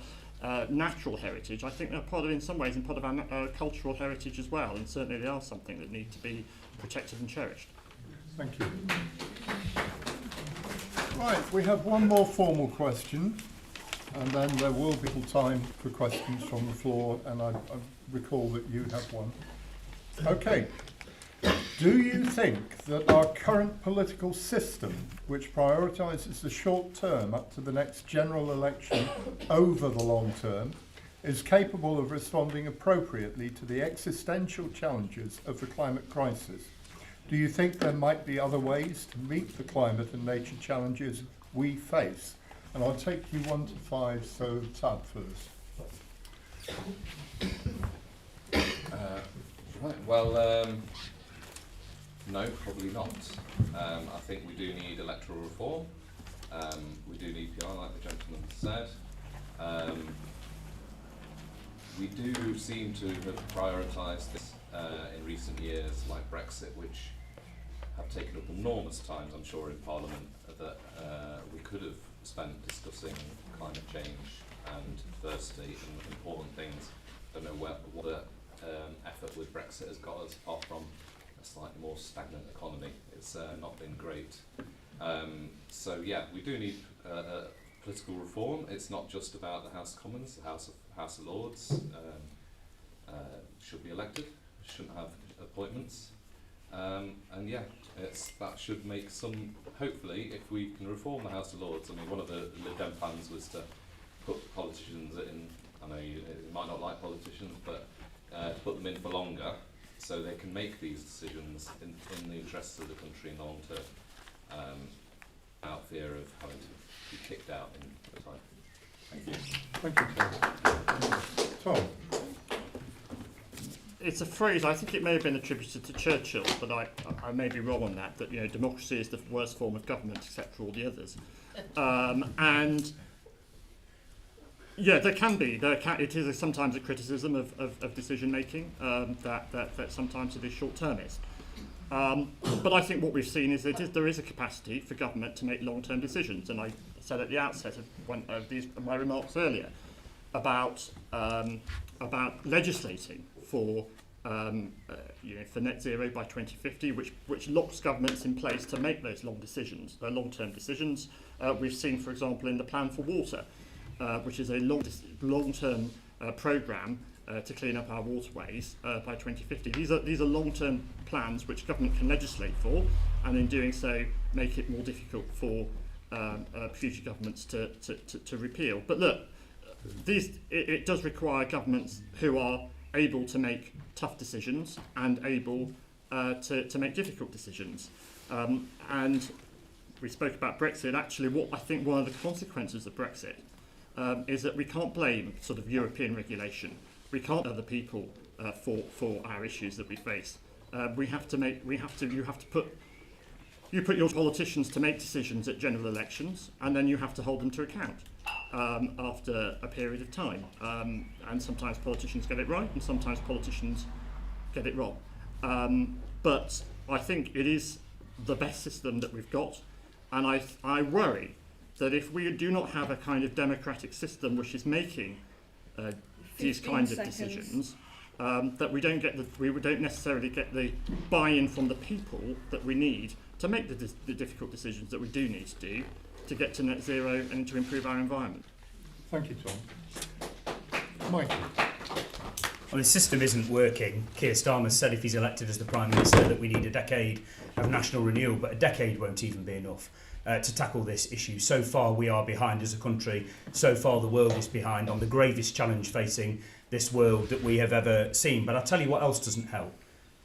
natural heritage. I think they're part of, in some ways, and part of our cultural heritage as well, and certainly they are something that need to be protected and cherished. Thank you. Right, we have one more formal question, and then there will be time for questions from the floor, and I recall that you have one. Okay. Do you think that our current political system, which prioritises the short term up to the next general election over the long term, is capable of responding appropriately to the existential challenges of the climate crisis? Do you think there might be other ways to meet the climate and nature challenges we face? And I'll take you 1 to 5, so Tad first. Right, well, no, probably not. I think we do need electoral reform. We do need PR, like the gentleman said. We do seem to have prioritised this in recent years, like Brexit, which have taken up enormous times, I'm sure, in Parliament, that we could have spent discussing climate change and diversity and important things. I don't know what the effort with Brexit has got us, apart from a slightly more stagnant economy. It's not been great. So yeah, we do need political reform. It's not just about the House of Commons. The House of Lords should be elected, shouldn't have appointments. And yeah, that should make some, hopefully, if we can reform the House of Lords. I mean, one of the Lib Dem plans was to put politicians in, I know you might not like politicians, but to put them in for longer, so they can make these decisions in the interests of the country in the long term, without fear of having to be kicked out in time. Thank you. Thank you, Tom. Tom? it's a phrase, I think it may have been attributed to Churchill, but I may be wrong on that, you know, democracy is the worst form of government except for all the others. And yeah, it is sometimes a criticism of decision making, that sometimes it is short-termist. But I think what we've seen is that there is a capacity for government to make long-term decisions, and I said at the outset of my remarks earlier about legislating for for net zero by 2050, which locks governments in place to make those long-term decisions. We've seen, for example, in the Plan for Water, which is a long-term programme to clean up our waterways by 2050. These are long-term plans which government can legislate for, and in doing so make it more difficult for future governments to repeal. But look, it does require governments who are able to make tough decisions and able to make difficult decisions. And we spoke about Brexit. Actually, what I think one of the consequences of Brexit is that we can't blame sort of European regulation. We can't blame other people for our issues that we face. You put your politicians to make decisions at general elections, and then you have to hold them to account after a period of time. And sometimes politicians get it right, and sometimes politicians get it wrong. But I think it is the best system that we've got, and I worry that if we do not have a kind of democratic system which is making these kinds of decisions, that we don't necessarily get the buy-in from the people that we need to make the difficult decisions that we do need to do to get to net zero and to improve our environment. Thank you, Tom. Mike. Well, the system isn't working. Keir Starmer said if he's elected as the Prime Minister that we need a decade of national renewal, but a decade won't even be enough to tackle this issue. So far we are behind as a country. So far the world is behind on the gravest challenge facing this world that we have ever seen. But I'll tell you what else doesn't help.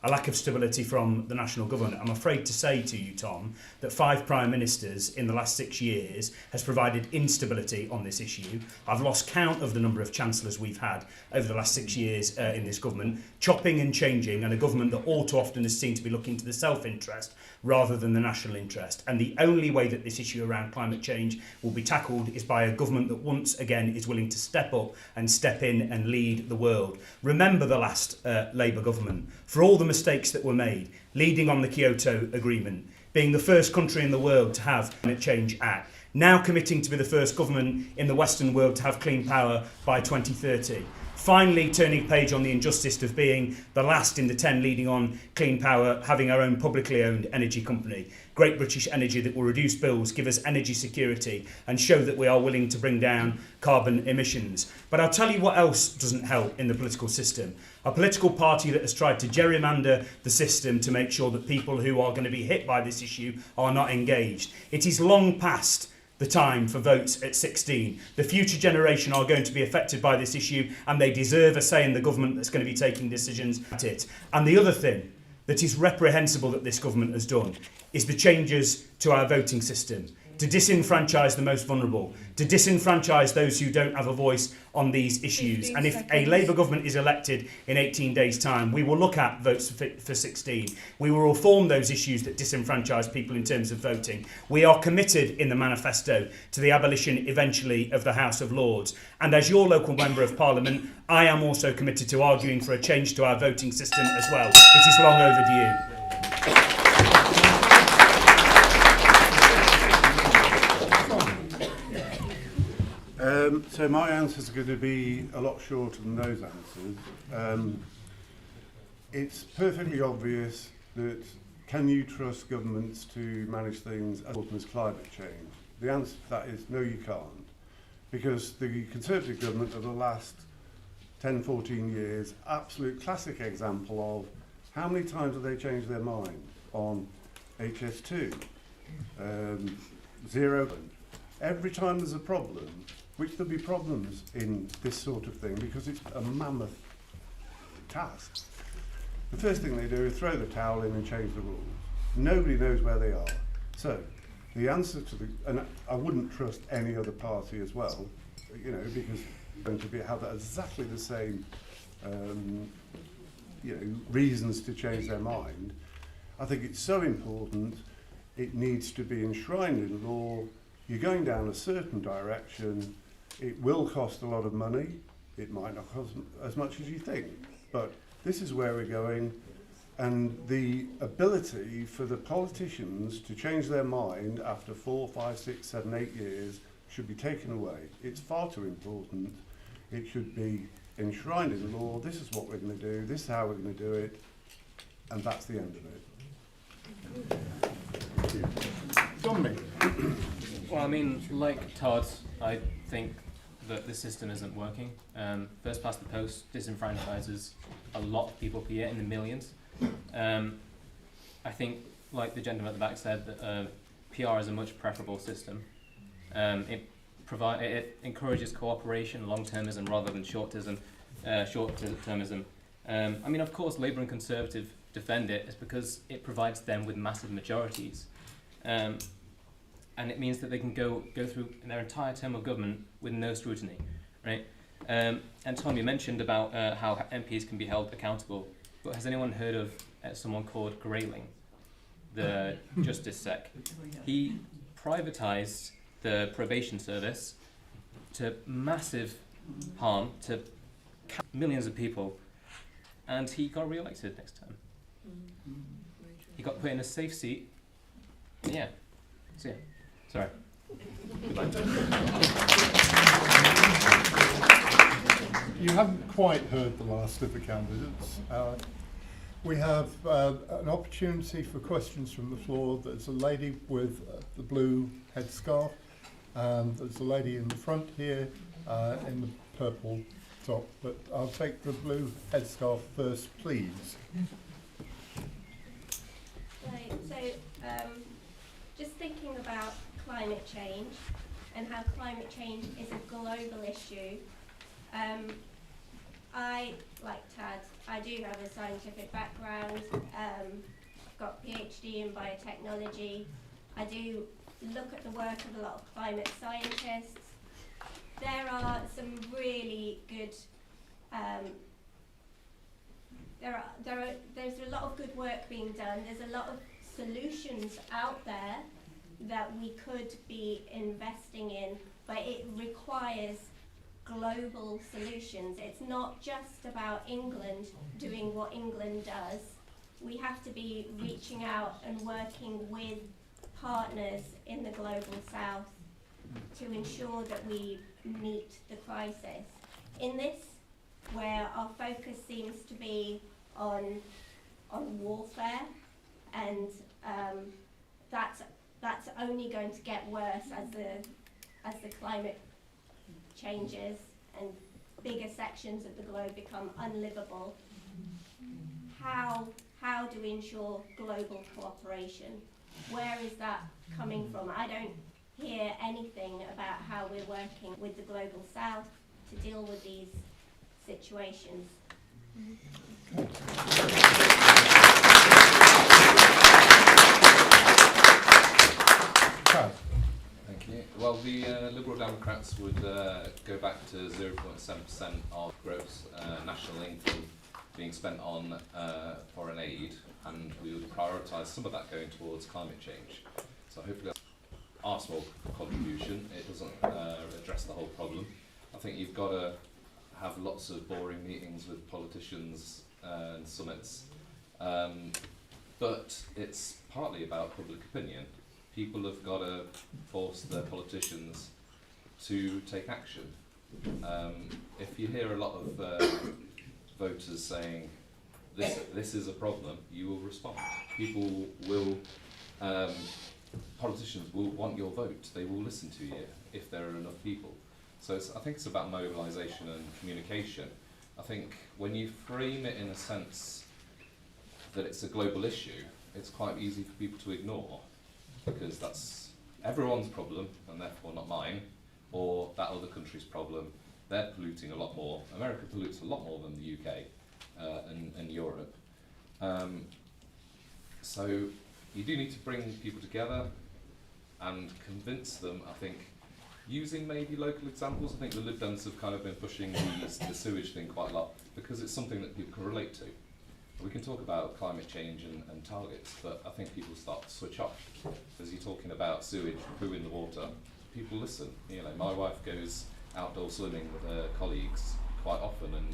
A lack of stability from the national government. I'm afraid to say to you, Tom, that 5 Prime Ministers in the last 6 years has provided instability on this issue. I've lost count of the number of Chancellors we've had over the last 6 years in this government, chopping and changing, and a government that all too often has seemed to be looking to the self-interest rather than the national interest. And the only way that this issue around climate change will be tackled is by a government that once again is willing to step up and step in and lead the world. Remember the last Labour government. For all the mistakes that were made, leading on the Kyoto Agreement, being the first country in the world to have a Climate Change Act, now committing to be the first government in the Western world to have clean power by 2030. Finally turning page on the injustice of being the last in the 10 leading on clean power, having our own publicly owned energy company, Great British Energy, that will reduce bills, give us energy security and show that we are willing to bring down carbon emissions. But I'll tell you what else doesn't help in the political system. A political party that has tried to gerrymander the system to make sure that people who are going to be hit by this issue are not engaged. It is long past the time for votes at 16. The future generation are going to be affected by this issue, and they deserve a say in the government that's going to be taking decisions at it. And the other thing that is reprehensible that this government has done is the changes to our voting system, to disenfranchise the most vulnerable, to disenfranchise those who don't have a voice on these issues. And if a Labour government is elected in 18 days' time, we will look at votes for 16. We will reform those issues that disenfranchise people in terms of voting. We are committed in the manifesto to the abolition eventually of the House of Lords. And as your local Member of Parliament, I am also committed to arguing for a change to our voting system as well. It is long overdue. So my answers are going to be a lot shorter than those answers. It's perfectly obvious that can you trust governments to manage things as important as climate change? The answer to that is no, you can't. Because the Conservative government of the last 10, 14 years, absolute classic example of how many times have they changed their mind on HS2, zero. Every time there's a problem, which there'll be problems in this sort of thing because it's a mammoth task. The first thing they do is throw the towel in and change the rules. Nobody knows where they are. So the answer to and I wouldn't trust any other party as well, you know, because they're going to have exactly the same reasons to change their mind. I think it's so important, it needs to be enshrined in law. You're going down a certain direction, it will cost a lot of money, it might not cost as much as you think, but this is where we're going, and the ability for the politicians to change their mind after 4, 5, 6, 7, 8 years should be taken away. It's far too important. It should be enshrined in law. This is what we're going to do, this is how we're going to do it, and that's the end of it. Dominic. Well, I mean, like Todd, I think that the system isn't working. First past the post disenfranchises a lot of people per year, in the millions. I think, like the gentleman at the back said, that PR is a much preferable system. It encourages cooperation, long-termism rather than short-termism. I mean, of course, Labour and Conservative defend it is because it provides them with massive majorities. And it means that they can go through their entire term of government with no scrutiny, right? And Tom, you mentioned about how MPs can be held accountable, but has anyone heard of someone called Grayling, the Justice Sec? He privatised the probation service to massive harm to millions of people, and he got re-elected next time. He got put in a safe seat. Yeah. So yeah. Sorry. Goodbye. You haven't quite heard the last of the candidates. We have an opportunity for questions from the floor. There's a lady with the blue headscarf, and there's a lady in the front here in the purple top. But I'll take the blue headscarf first, please. Right, so just thinking about climate change and how climate change is a global issue. I, like Tad, I do have a scientific background, got a PhD in biotechnology. I do look at the work of a lot of climate scientists. There are some really good, there's a lot of good work being done. There's a lot of solutions out there that we could be investing in, but it requires global solutions. It's not just about England doing what England does. We have to be reaching out and working with partners in the global south to ensure that we meet the crisis. In this, where our focus seems to be on warfare, and that's only going to get worse as the climate changes and bigger sections of the globe become unlivable. How do we ensure global cooperation? Where is that coming from? I don't hear anything about how we're working with the global south to deal with these situations. Thank you. Well, the Liberal Democrats would go back to 0.7% of gross national income being spent on foreign aid, and we would prioritise some of that going towards climate change. So hopefully that's our small contribution. It doesn't address the whole problem. I think you've got to have lots of boring meetings with politicians and summits, but it's partly about public opinion. People have got to force their politicians to take action. If you hear a lot of voters saying this is a problem, you will respond. People will, politicians will want your vote. They will listen to you if there are enough people. So I think it's about mobilisation and communication. I think when you frame it in a sense that it's a global issue, it's quite easy for people to ignore, because that's everyone's problem and therefore not mine, or that other country's problem. They're polluting a lot more. America pollutes a lot more than the UK and Europe. So you do need to bring people together and convince them, I think, using maybe local examples. I think the Lib Dems have kind of been pushing the sewage thing quite a lot because it's something that people can relate to. we can talk about climate change and targets, but I think people start to switch off. As you're talking about sewage, poo in the water, people listen. You know, my wife goes outdoor swimming with her colleagues quite often, and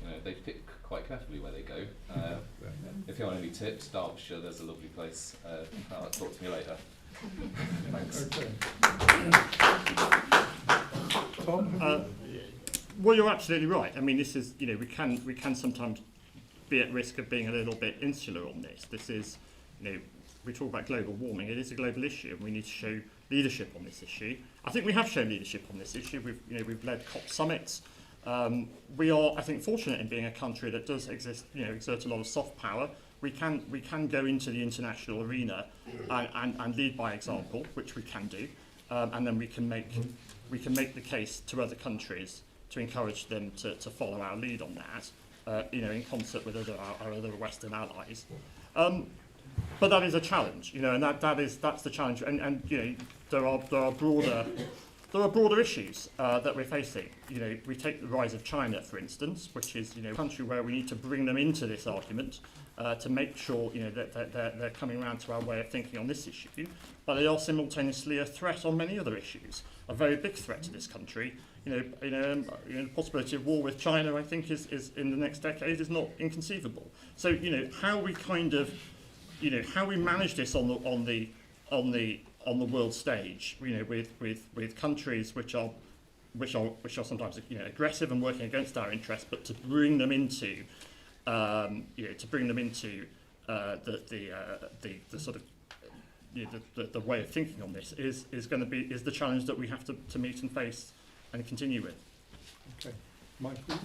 you know, they pick quite carefully where they go. If you want any tips, Derbyshire, there's a lovely place. Talk to me later. Thanks. Tom? Well, you're absolutely right. I mean, this is, you know, we can sometimes be at risk of being a little bit insular on this. This is, you know, we talk about global warming. It is a global issue, and we need to show leadership on this issue. I think we have shown leadership on this issue. We've led COP summits. We are, I think, fortunate in being a country that does exert a lot of soft power. We can go into the international arena and lead by example, which we can do, and then we can make the case to other countries to encourage them to follow our lead on that, in concert with our other Western allies. But that is a challenge, you know, and that's the challenge. And you know, there are broader issues that we're facing. You know, we take the rise of China, for instance, which is, you know, a country where we need to bring them into this argument to make sure, you know, that they're coming around to our way of thinking on this issue. But they are simultaneously a threat on many other issues. A very big threat to this country. The possibility of war with China, I think, is in the next decade is not inconceivable. So, you know, how we manage this on the world stage, you know, with countries which are sometimes, you know, aggressive and working against our interests, but to bring them into the sort of, you know, the way of thinking on this is the challenge that we have to meet and face and continue with. Okay, Michael?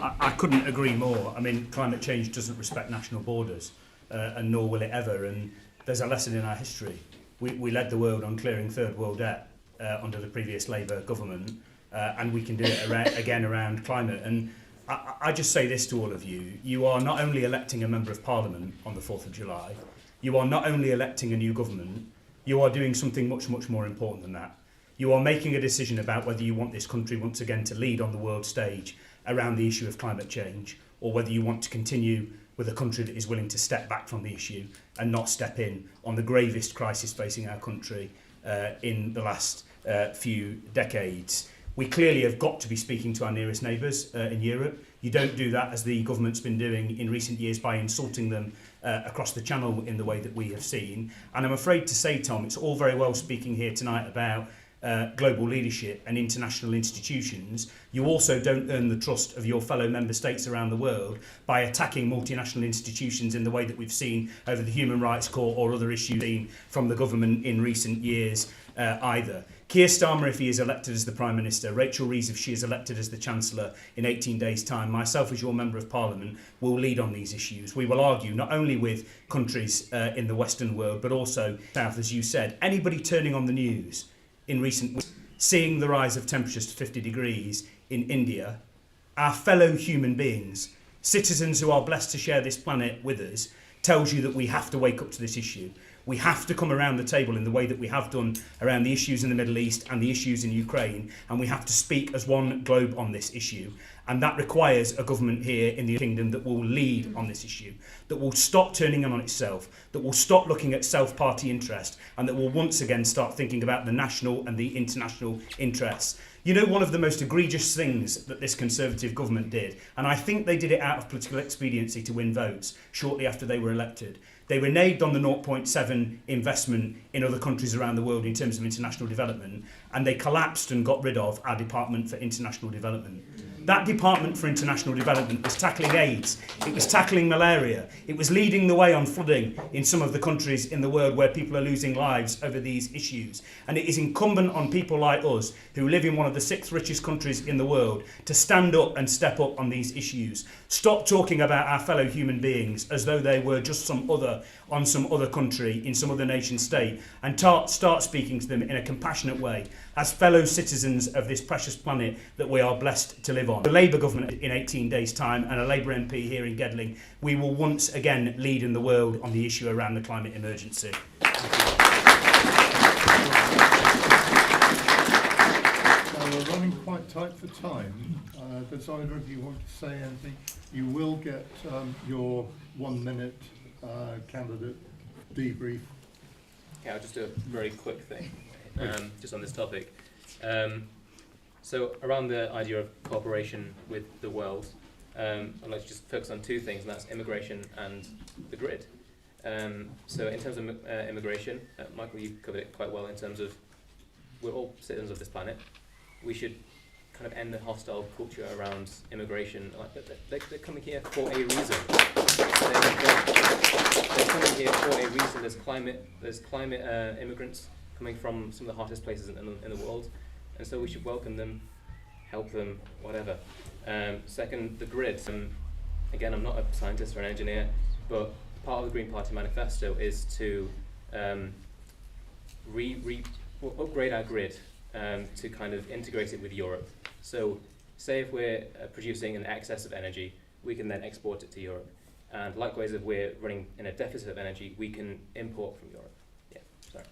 I couldn't agree more. I mean, climate change doesn't respect national borders, and nor will it ever. And there's a lesson in our history. We led the world on clearing third world debt under the previous Labour government, and we can do it again around climate. And I just say this to all of you. You are not only electing a Member of Parliament on the 4th of July, you are not only electing a new government, you are doing something much, much more important than that. You are making a decision about whether you want this country once again to lead on the world stage around the issue of climate change, or whether you want to continue with a country that is willing to step back from the issue and not step in on the gravest crisis facing our country in the last few decades. We clearly have got to be speaking to our nearest neighbours in Europe. You don't do that, as the government's been doing in recent years, by insulting them across the channel in the way that we have seen. And I'm afraid to say, Tom, it's all very well speaking here tonight about global leadership and international institutions. You also don't earn the trust of your fellow member states around the world by attacking multinational institutions in the way that we've seen over the Human Rights Court or other issues seen from the government in recent years either. Keir Starmer, if he is elected as the Prime Minister, Rachel Reeves, if she is elected as the Chancellor in 18 days' time, myself as your Member of Parliament will lead on these issues. We will argue not only with countries in the Western world, but also South, as you said. Anybody turning on the news in recent weeks, seeing the rise of temperatures to 50 degrees in India, our fellow human beings, citizens who are blessed to share this planet with us, tells you that we have to wake up to this issue. We have to come around the table in the way that we have done around the issues in the Middle East and the issues in Ukraine, and we have to speak as one globe on this issue. And that requires a government here in the Kingdom that will lead on this issue, that will stop turning on itself, that will stop looking at self-party interest, and that will once again start thinking about the national and the international interests. You know, one of the most egregious things that this Conservative government did, and I think they did it out of political expediency to win votes shortly after they were elected, they reneged on the 0.7 investment in other countries around the world in terms of international development, and they collapsed and got rid of our Department for International Development. That Department for International Development was tackling AIDS, it was tackling malaria, it was leading the way on flooding in some of the countries in the world where people are losing lives over these issues. And it is incumbent on people like us, who live in one of the 6th richest countries in the world, to stand up and step up on these issues. Stop talking about our fellow human beings as though they were just some other country in some other nation state, and start speaking to them in a compassionate way as fellow citizens of this precious planet that we are blessed to live on. The Labour government in 18 days' time, and a Labour MP here in Gedling, we will once again lead in the world on the issue around the climate emergency. We're running quite tight for for time, does either of you want to say anything? You will get your 1 minute candidate debrief. Yeah, I'll just do a very quick thing, just on this topic. So around the idea of cooperation with the world, I'd like to just focus on two things, and that's immigration and the grid. So in terms of immigration, Michael, you covered it quite well in terms of we're all citizens of this planet. We should kind of end the hostile culture around immigration. Like they're coming here for a reason. They're coming here for a reason. There's climate immigrants coming from some of the hottest places in the world, and so we should welcome them, help them, whatever. Second, the grid. Again, I'm not a scientist or an engineer, but part of the Green Party manifesto is to upgrade our grid to kind of integrate it with Europe. So say if we're producing an excess of energy, we can then export it to Europe. And likewise, if we're running in a deficit of energy, we can import from Europe. Yeah, sorry.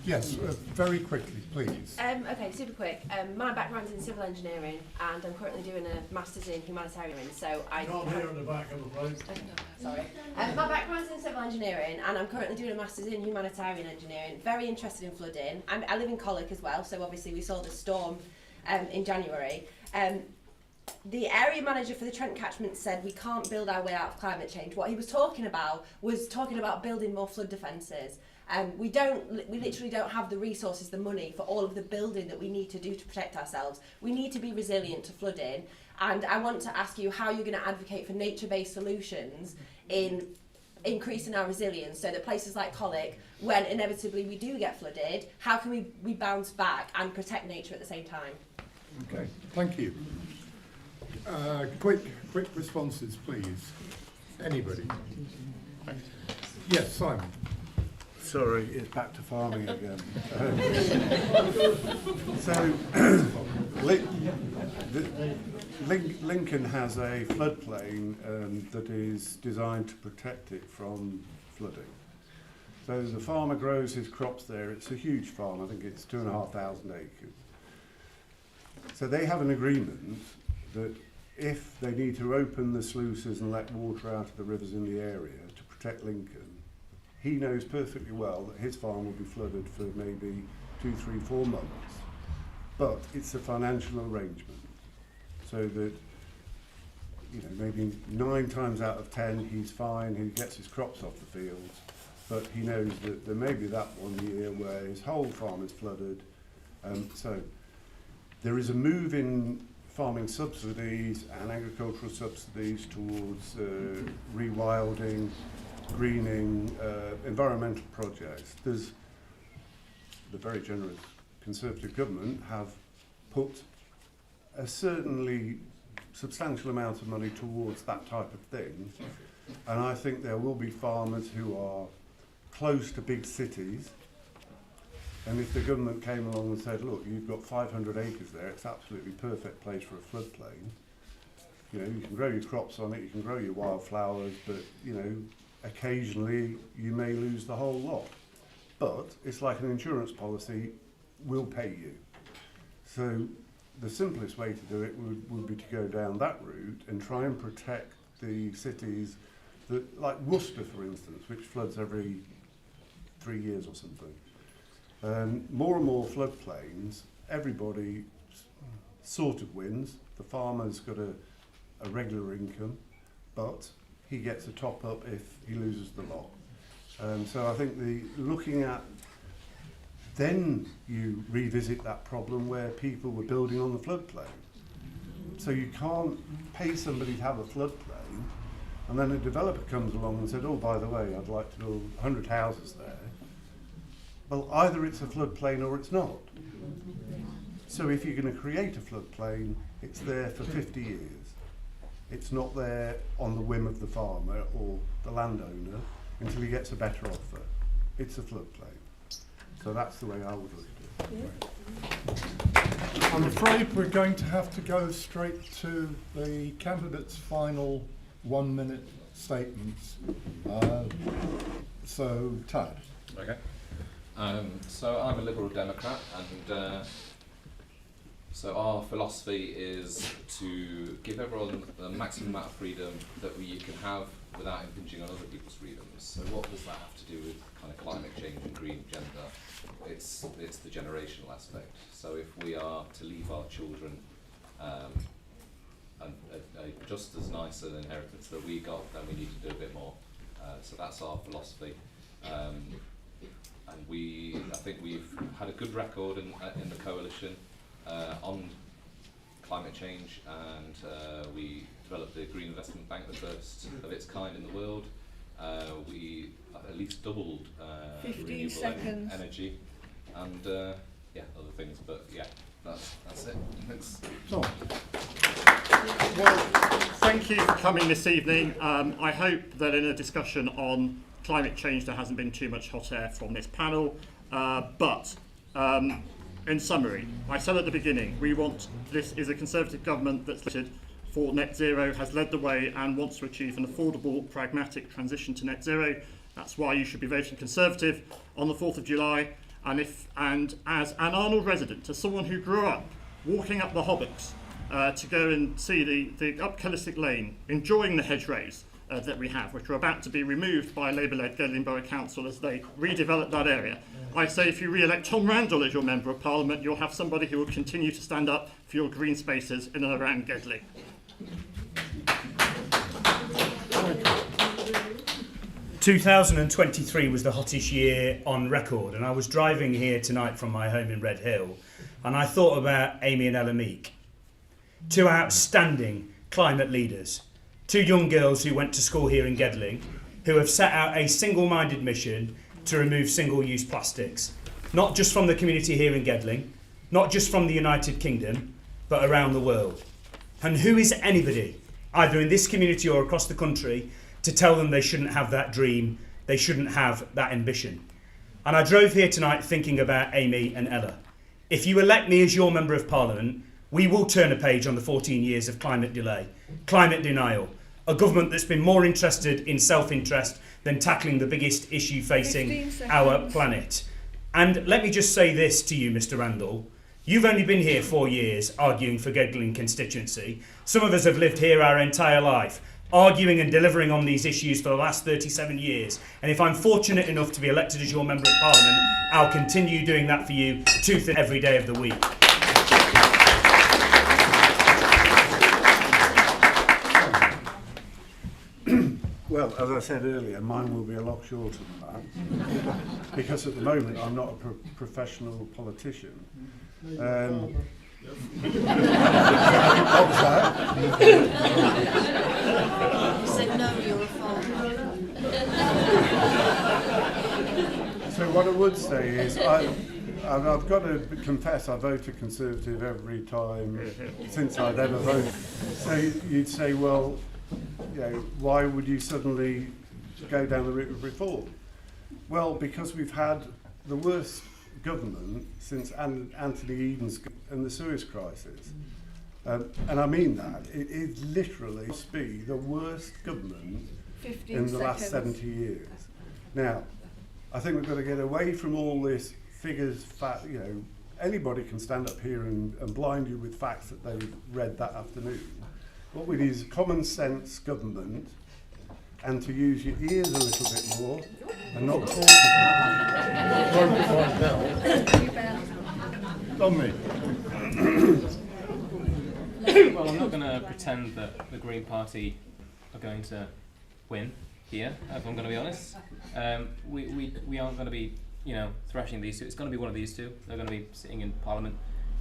Yes, very quickly, please. Okay, super quick. My background's in civil engineering, and I'm currently doing a master's in humanitarian. So I can't hear on the back of the place. Sorry. My background's in civil engineering, and I'm currently doing a master's in humanitarian engineering. Very interested in flooding. I live in Colic as well, so obviously we saw the storm in January. The area manager for the Trent catchment said we can't build our way out of climate change. What he was talking about building more flood defences. We literally don't have the resources, the money for all of the building that we need to do to protect ourselves. We need to be resilient to flooding, and I want to ask you how you're going to advocate for nature-based solutions in increasing our resilience, so that places like Colic, when inevitably we do get flooded, how can we bounce back and protect nature at the same time? Okay, thank you. Quick responses, please. Anybody? Yes, Simon. Sorry, it's back to farming again. Lincoln has a floodplain that is designed to protect it from flooding. So the farmer grows his crops there. It's a huge farm. I think it's 2,500 acres. So they have an agreement that if they need to open the sluices and let water out of the rivers in the area to protect Lincoln, he knows perfectly well that his farm will be flooded for maybe 2, 3, 4 months. But it's a financial arrangement, so that maybe 9 times out of 10 he's fine, he gets his crops off the fields, but he knows that there may be that one year where his whole farm is flooded. So there is a move in farming subsidies and agricultural subsidies towards rewilding, greening, environmental projects. The very generous Conservative government have put a certainly substantial amount of money towards that type of thing, and I think there will be farmers who are close to big cities, and if the government came along and said, look, you've got 500 acres there, it's absolutely perfect place for a floodplain. You can grow your crops on it, you can grow your wildflowers, but occasionally you may lose the whole lot. But it's like an insurance policy, we'll pay you. So the simplest way to do it would be to go down that route and try and protect the cities that, like Worcester, for instance, which floods every 3 years or something. More and more floodplains, everybody sort of wins. The farmer's got a regular income, but he gets a top up if he loses the lot. So I think looking at, then you revisit that problem where people were building on the floodplain. So you can't pay somebody to have a floodplain, and then a developer comes along and said, oh, by the way, I'd like to build 100 houses there. Well, either it's a floodplain or it's not. So if you're going to create a floodplain, it's there for 50 years. It's not there on the whim of the farmer or the landowner until he gets a better offer. It's a floodplain. So that's the way I would look at it. I'm afraid we're going to have to go straight to the candidates' final 1 minute statements. So, Tad. Okay. So I'm a Liberal Democrat, and so our philosophy is to give everyone the maximum amount of freedom that you can have without impinging on other people's freedoms. So what does that have to do with kind of climate change and green agenda? It's the generational aspect. So if we are to leave our children a just as nice an inheritance that we got, then we need to do a bit more. So that's our philosophy. And I think we've had a good record in the coalition on climate change, and we developed the Green Investment Bank, the first of its kind in the world. We at least doubled 15 renewable seconds. energy, and yeah, other things. But yeah, that's it. Thanks. Well, thank you for coming this evening. I hope that in a discussion on climate change there hasn't been too much hot air from this panel. But in summary, I said at the beginning, this is a Conservative government that's listed for net zero, has led the way and wants to achieve an affordable, pragmatic transition to net zero. That's why you should be voting Conservative on the 4th of July. And as an Arnold resident, as someone who grew up walking up the Hobbits to go and see the up Kellistic Lane, enjoying the hedgerows that we have, which are about to be removed by Labour-led Gedling Borough Council as they redevelop that area. I say if you re-elect Tom Randall as your Member of Parliament, you'll have somebody who will continue to stand up for your green spaces in and around Gedling. 2023 was the hottest year on record, and I was driving here tonight from my home in Red Hill, and I thought about Amy and Ella Meek, two outstanding climate leaders, two young girls who went to school here in Gedling, who have set out a single-minded mission to remove single-use plastics, not just from the community here in Gedling, not just from the United Kingdom, but around the world. And who is anybody, either in this community or across the country, to tell them they shouldn't have that dream, they shouldn't have that ambition? And I drove here tonight thinking about Amy and Ella. If you elect me as your Member of Parliament, we will turn a page on the 14 years of climate delay, climate denial, a government that's been more interested in self-interest than tackling the biggest issue facing our planet. And let me just say this to you, Mr. Randall. You've only been here 4 years arguing for Gedling constituency. Some of us have lived here our entire life, arguing and delivering on these issues for the last 37 years. And if I'm fortunate enough to be elected as your Member of Parliament, I'll continue doing that for you tooth and every day of the week. Well, as I said earlier, mine will be a lot shorter than that, because at the moment I'm not a professional politician. What was that? You said no, you're a farmer. So what I would say is, I've got to confess, I voted Conservative every time since I'd ever voted. So you'd say, well, you know, why would you suddenly go down the route of reform? Well, because we've had the worst government since Anthony Eden's and the Suez crisis. And I mean that. It is literally must be the worst government in the last 70 years. Now, I think we've got to get away from all this figures, you know, anybody can stand up here and blind you with facts that they read that afternoon. What we need is common sense government, and to use your ears a little bit more and not talk. Well, I'm not going to pretend that the Green Party are going to win here, if I'm going to be honest. We aren't going to be, you know, thrashing these two. It's going to be one of these two. They're going to be sitting in Parliament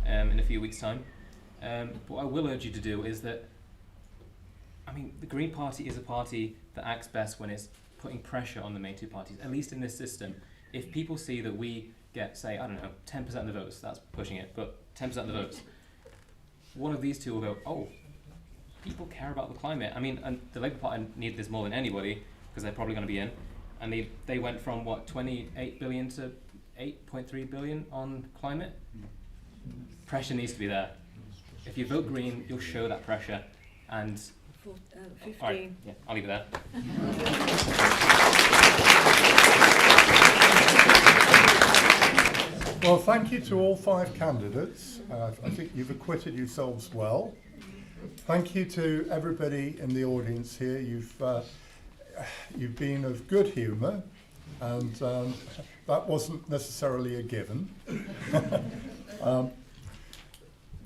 in a few weeks' time. What I will urge you to do is that, I mean, the Green Party is a party that acts best when it's putting pressure on the main two parties, at least in this system. If people see that we get, say, I don't know, 10% of the votes, that's pushing it, but 10% of the votes, one of these two will go, oh, people care about the climate. I mean, and the Labour Party need this more than anybody, because they're probably going to be in, and they went from, what, 28 billion to 8.3 billion on climate? Pressure needs to be there. If you vote Green, you'll show that pressure, and 15. all right, yeah, I'll leave it there. Well, thank you to all 5 candidates. I think you've acquitted yourselves well. Thank you to everybody in the audience here. You've been of good humour, and that wasn't necessarily a given.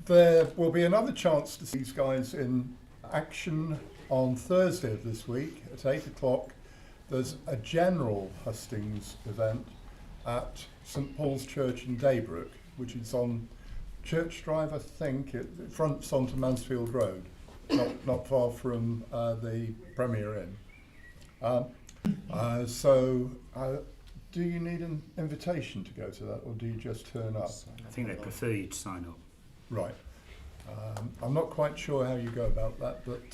There will be another chance to see these guys in action on Thursday of this week at 8 o'clock. There's a general hustings event at St Paul's Church in Daybrook, which is on Church Drive, I think. It fronts onto Mansfield Road, not far from the Premier Inn. Do you need an invitation to go to that, or do you just turn up? I think they prefer you to sign up. Right. I'm not quite sure how you go about that, but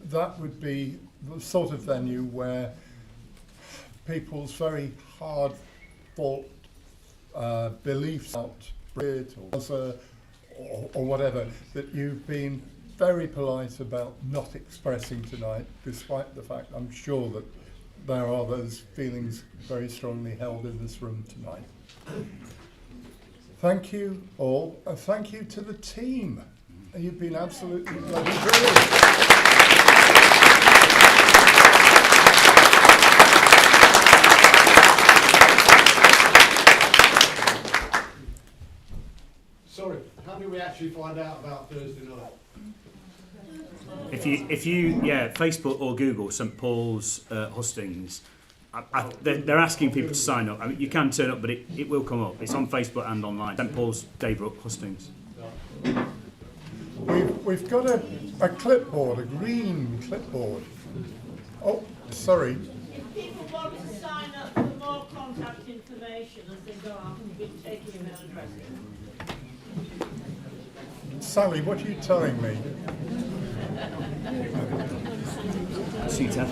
that would be the sort of venue where people's very hard thought beliefs about Brit or whatever, that you've been very polite about not expressing tonight, despite the fact I'm sure that there are those feelings very strongly held in this room tonight. Thank you all. Thank you to the team. You've been absolutely bloody brilliant. Sorry, how do we actually find out about Thursday night? If you Facebook or Google St Paul's Hustings, they're asking people to sign up. I mean, you can turn up, but it will come up. It's on Facebook and online. St Paul's Daybrook Hustings. We've got a clipboard, a green clipboard. Oh, sorry. If people want to sign up for more contact information as they go out, we'll be taking email addresses. Sally, what are you telling me? Sita.